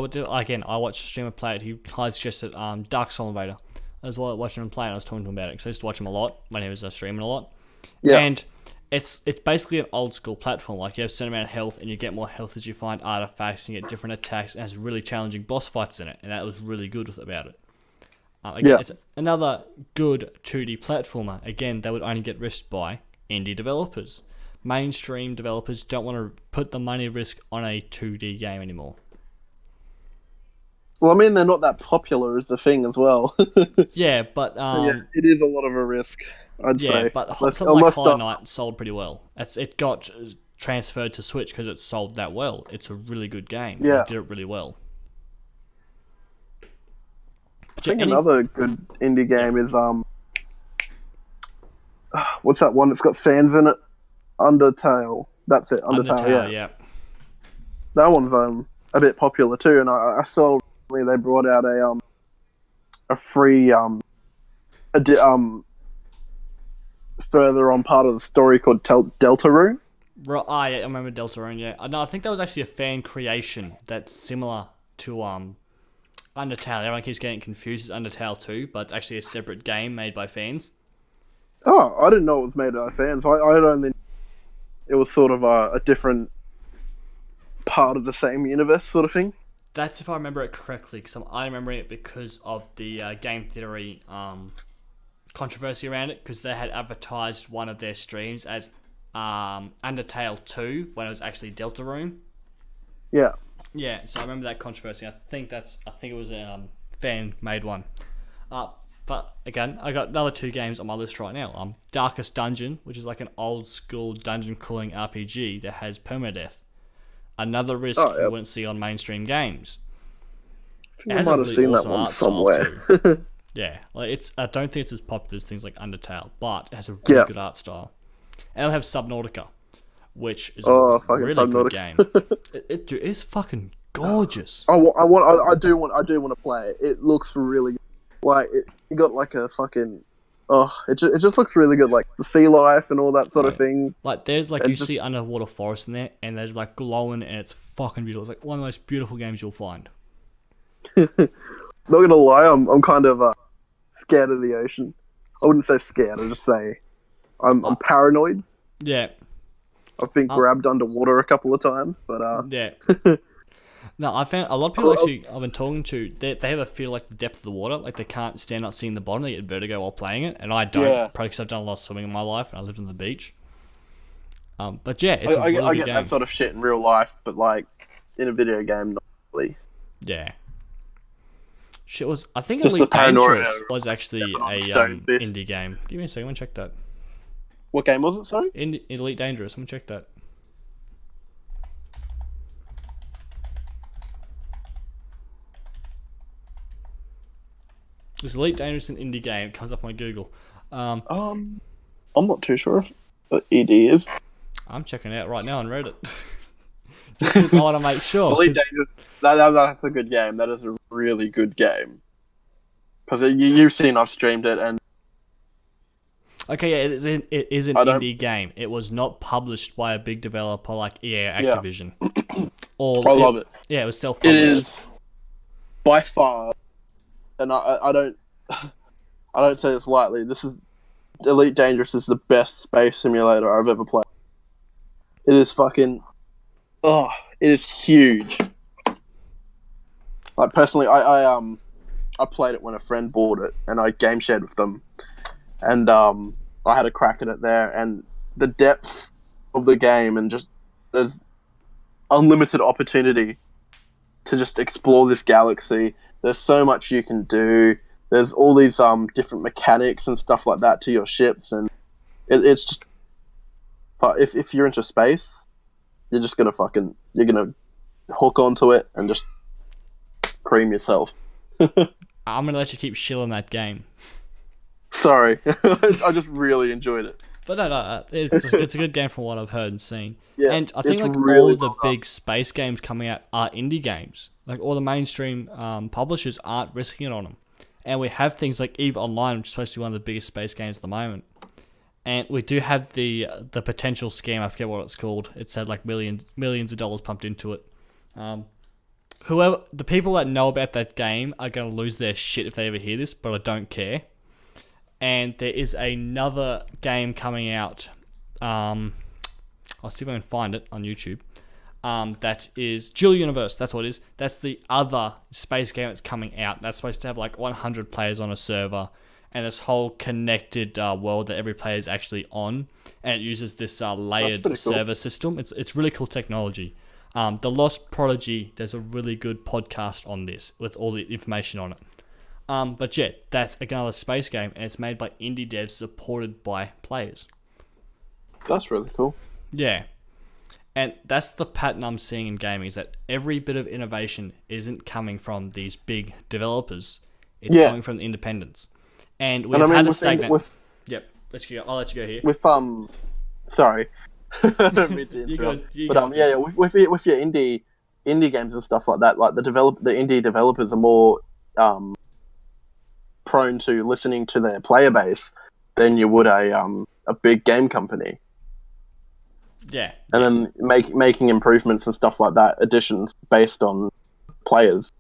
S1: watched a streamer play it. He highly suggested Dark Soul Invader as well. Watching him play, and I was talking to him about it because I used to watch him a lot when he was streaming a lot.
S2: Yeah.
S1: And it's basically an old school platform. Like you have a certain amount of health, and you get more health as you find artifacts, and you get different attacks, and it has really challenging boss fights in it, and that was really good about it. It's another good 2D platformer. Again, they would only get risked by indie developers. Mainstream developers don't want to put the money risk on a 2D game anymore.
S2: Well, I mean, they're not that popular as the thing as well.
S1: Yeah, but
S2: it is a lot of a risk, I'd say.
S1: Yeah, but something like Hollow Knight sold pretty well. It got transferred to Switch because it sold that well. It's a really good game.
S2: Yeah.
S1: It did it really well.
S2: I think another good indie game is what's that one? It's got fans in it. Undertale. That's it. Undertale. Yeah. That one's a bit popular too, and I saw recently they brought out a free further on part of the story called Deltarune.
S1: Right. Yeah, I remember Deltarune. Yeah. No, I think that was actually a fan creation that's similar to Undertale. Everyone keeps getting confused. It's Undertale 2, but it's actually a separate game made by fans.
S2: Oh, I didn't know it was made by fans. I don't think it was sort of a different part of the same universe sort of thing.
S1: That's if I remember it correctly, because I remember it because of the game theory controversy around it, because they had advertised one of their streams as Undertale 2 when it was actually Deltarune.
S2: Yeah.
S1: Yeah, so I remember that controversy. I think it was a fan made one. But again, I got another 2 games on my list right now. Darkest Dungeon, which is like an old school dungeon crawling RPG that has permadeath. Another risk you wouldn't see on mainstream games.
S2: I might have seen that one somewhere.
S1: Yeah, I don't think it's as popular as things like Undertale, but it has a really good art style. And it'll have Subnautica, which is a really good game. It's fucking gorgeous.
S2: I do want to play it. It looks really good. Like it got like a fucking it just looks really good, like the sea life and all that sort of thing.
S1: Like there's like you see underwater forest in there, and there's like glowing, and it's fucking beautiful. It's like one of the most beautiful games you'll find.
S2: Not gonna lie, I'm kind of scared of the ocean. I wouldn't say scared. I'd just say I'm paranoid.
S1: Yeah.
S2: I've been grabbed underwater a couple of times, but
S1: yeah. No, I found a lot of people actually I've been talking to, they have a feel like the depth of the water, like they can't stand up seeing the bottom, they get vertigo while playing it, and I don't, probably because I've done a lot of swimming in my life, and I lived on the beach. But yeah, it's a really
S2: I get
S1: good game.
S2: that sort of shit in real life, but like in a video game, not really.
S1: Yeah. Shit was, I think Elite Dangerous was actually a indie game. Give me a second, I'm gonna check that.
S2: What game was it, sorry?
S1: Elite Dangerous, I'm gonna check that. It's Elite Dangerous an indie game. It comes up on Google.
S2: I'm not too sure if it is.
S1: I'm checking it out right now on Reddit. Just because I want to make sure.
S2: Elite Dangerous, that's a good game. That is a really good game. Because you've seen I've streamed it, and
S1: okay, yeah, it is an indie game. It was not published by a big developer like EA or Activision.
S2: I love it.
S1: Yeah, it was self-published.
S2: It is by far, and I don't say this lightly. This is Elite Dangerous is the best space simulator I've ever played. It is fucking... Oh, it is huge. Like, personally, I played it when a friend bought it, and I game shared with them. And I had a crack at it there, and the depth of the game, and just there's unlimited opportunity to just explore this galaxy. There's so much you can do. There's all these different mechanics and stuff like that to your ships, and it's just... If you're into space, you're just gonna hook onto it and just cream yourself.
S1: I'm gonna let you keep shilling that game.
S2: Sorry, I just really enjoyed it.
S1: But no, it's a good game from what I've heard and seen.
S2: Yeah,
S1: and I think like
S2: really
S1: all the big space games coming out are indie games. Like all the mainstream publishers aren't risking it on them. And we have things like EVE Online, which is supposed to be one of the biggest space games at the moment. And we do have the potential scam. I forget what it's called. It's had like millions of dollars pumped into it. The people that know about that game are going to lose their shit if they ever hear this, but I don't care. And there is another game coming out. I'll see if I can find it on YouTube. That is Dual Universe. That's what it is. That's the other space game that's coming out. That's supposed to have like 100 players on a server, and this whole connected world that every player is actually on, and it uses this layered server system. It's really cool technology. The Lost Prodigy does a really good podcast on this with all the information on it. But yeah, that's another space game, and it's made by indie devs supported by players.
S2: That's really cool.
S1: Yeah. And that's the pattern I'm seeing in gaming, is that every bit of innovation isn't coming from these big developers. It's coming from the independents. And we've had a stagnant... Yep, I'll let you go here.
S2: With, sorry. I don't mean to interrupt. With your indie games and stuff like that, like the indie developers are more prone to listening to their player base than you would a big game company.
S1: Yeah.
S2: And then making improvements and stuff like that, additions based on players.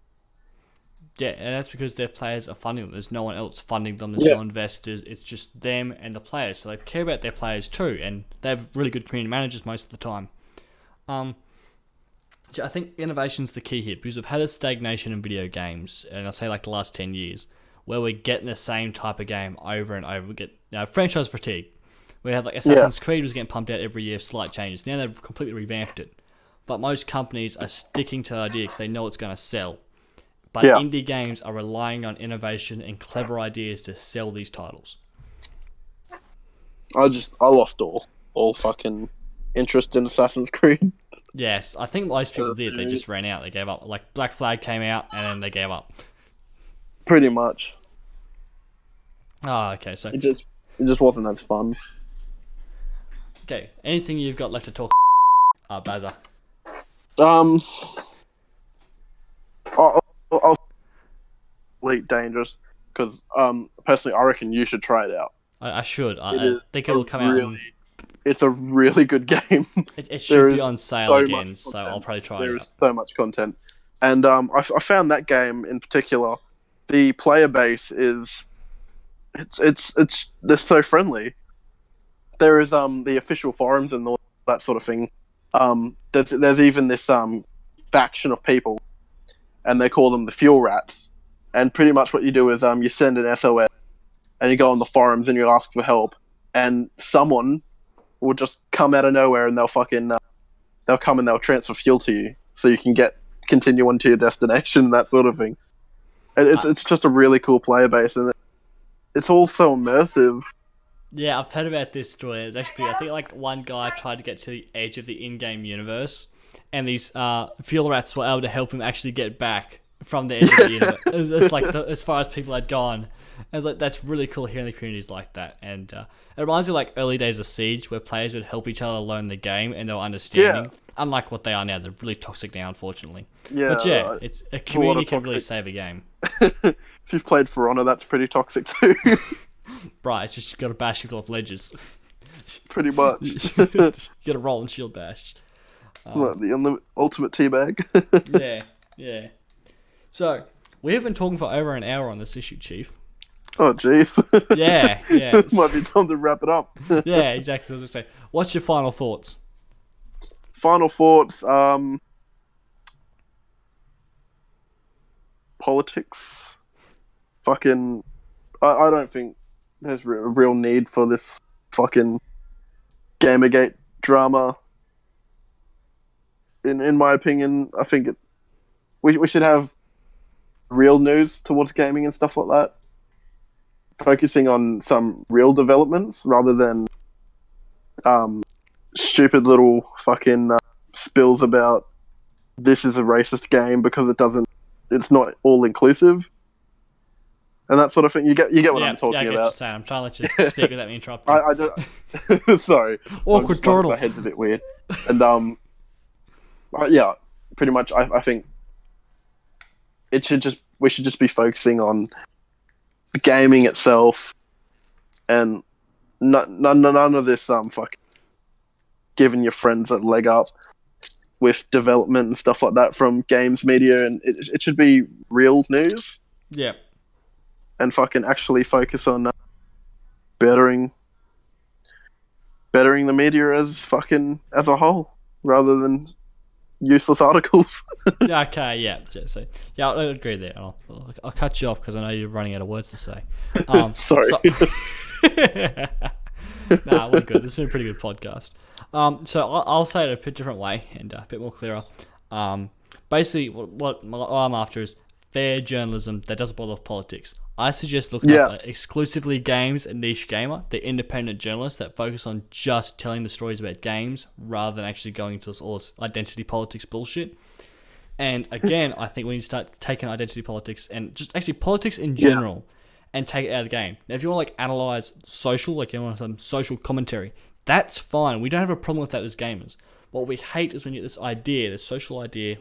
S1: Yeah, and that's because their players are funding them. There's no one else funding them. There's no investors. It's just them and the players. So they care about their players too, and they have really good community managers most of the time. I think innovation's the key here, because we've had a stagnation in video games, and I'll say like the last 10 years, where we're getting the same type of game over and over. We get franchise fatigue. We had like Assassin's Creed was getting pumped out every year, slight changes. Now they've completely revamped it. But most companies are sticking to the idea because they know it's going to sell. But indie games are relying on innovation and clever ideas to sell these titles.
S2: I lost all fucking interest in Assassin's Creed.
S1: Yes, I think most people did. They just ran out. They gave up. Like Black Flag came out and then they gave up.
S2: Pretty much.
S1: Oh, okay. So
S2: it just wasn't as fun.
S1: Okay, anything you've got left to talk? Bazza.
S2: I'll Elite Dangerous, because personally I reckon you should try it out.
S1: I should. I think it will come out.
S2: It's a really good game.
S1: It should be on sale again, so I'll probably try it out.
S2: There is so much content, and I found that game in particular, the player base is they're so friendly. There is the official forums and all that sort of thing. There's even this faction of people, and they call them the Fuel Rats. And pretty much what you do is you send an SOS, and you go on the forums and you ask for help, and someone will just come out of nowhere and they'll come and they'll transfer fuel to you, so you can continue on to your destination, that sort of thing. And it's just a really cool player base, and it's all so immersive.
S1: Yeah, I've heard about this story. It's actually, I think like one guy tried to get to the edge of the in-game universe, and these fuel rats were able to help him actually get back from the edge of the universe. It's like as far as people had gone. I was like, that's really cool hearing the communities like that. And it reminds me of like early days of Siege, where players would help each other learn the game and they were understanding. Yeah. Unlike what they are now, they're really toxic now, unfortunately. Yeah, but yeah, it's a community can really save a game.
S2: If you've played For Honor, that's pretty toxic too.
S1: Right, it's just you got to bash people off ledges.
S2: Pretty much.
S1: You got to roll and shield bash.
S2: The ultimate teabag.
S1: Yeah. So we have been talking for over an hour on this issue, Chief.
S2: Oh, jeez.
S1: Yeah.
S2: Might be time to wrap it up.
S1: Yeah, exactly. I was going to say. What's your final thoughts?
S2: Final thoughts. Politics. Fucking. I don't think there's a real need for this fucking Gamergate drama. In my opinion, I think we should have real news towards gaming and stuff like that, focusing on some real developments rather than stupid little fucking spills about this is a racist game because it's not all inclusive and that sort of thing. You get what I'm talking
S1: I get
S2: about.
S1: What you're saying. I'm trying to let you speak without me interrupting.
S2: I do. Sorry,
S1: Awkward turtle.
S2: My head's a bit weird, and yeah, pretty much. I think we should just be focusing on the gaming itself, and none of this fucking giving your friends a leg up with development and stuff like that from games media, and it should be real news.
S1: Yeah.
S2: And fucking actually focus on bettering the media as a whole, rather than useless articles.
S1: Okay, yeah. So, yeah, I agree there. I'll cut you off because I know you're running out of words to say.
S2: Sorry.
S1: Nah, we're good. This has been a pretty good podcast. So I'll say it a bit different way and a bit more clearer. Basically, what I'm after is fair journalism that doesn't bother with politics. I suggest looking at exclusively games and Niche Gamer, the independent journalists that focus on just telling the stories about games rather than actually going into all this identity politics bullshit. And again, I think we need to start taking identity politics and just actually politics in general and take it out of the game. Now, if you want to analyze social, you want some social commentary, that's fine. We don't have a problem with that as gamers. What we hate is when you get this social idea,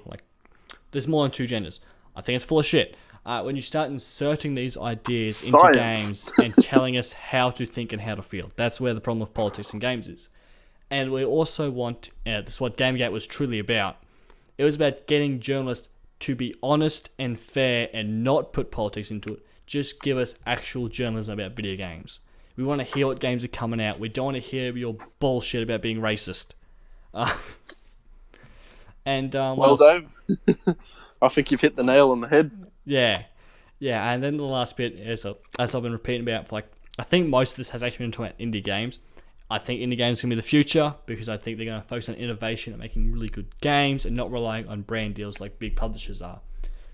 S1: there's more than two genders. I think it's full of shit. When you start inserting these ideas into games and telling us how to think and how to feel. That's where the problem with politics in games is. And we also want, this is what Gamergate was truly about. It was about getting journalists to be honest and fair and not put politics into it. Just give us actual journalism about video games. We want to hear what games are coming out. We don't want to hear your bullshit about being racist. Well,
S2: Dave, I think you've hit the nail on the head.
S1: Yeah, and then the last bit is, as I've been repeating about, I think most of this has actually been talking about indie games. I think indie games are going to be the future because I think they're going to focus on innovation and making really good games and not relying on brand deals like big publishers are.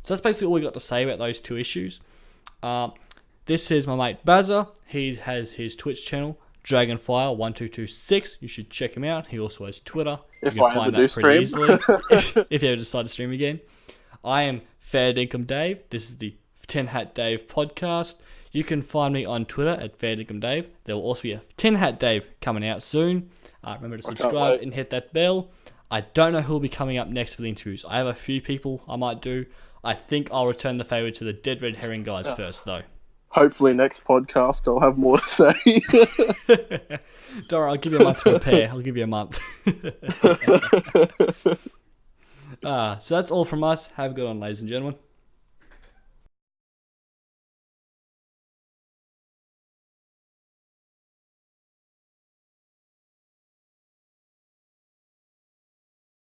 S1: So that's basically all we got to say about those two issues. This is my mate Bazza. He has his Twitch channel, Dragonfire1226. You should check him out. He also has Twitter.
S2: If
S1: you can
S2: I
S1: find
S2: ever do stream.
S1: easily if you ever decide to stream again. I am Fair Dinkum Dave. This is the 10 Hat Dave podcast. You can find me on Twitter at Fair Dinkum Dave. There will also be a 10 Hat Dave coming out soon. Remember to subscribe and hit that bell. I don't know who will be coming up next for the interviews. I have a few people I might do. I think I'll return the favour to the Dead Red Herring guys first, though.
S2: Hopefully next podcast I'll have more to say.
S1: Don't worry, I'll give you a month to prepare. I'll give you a month. So that's all from us. Have a good one, ladies and gentlemen.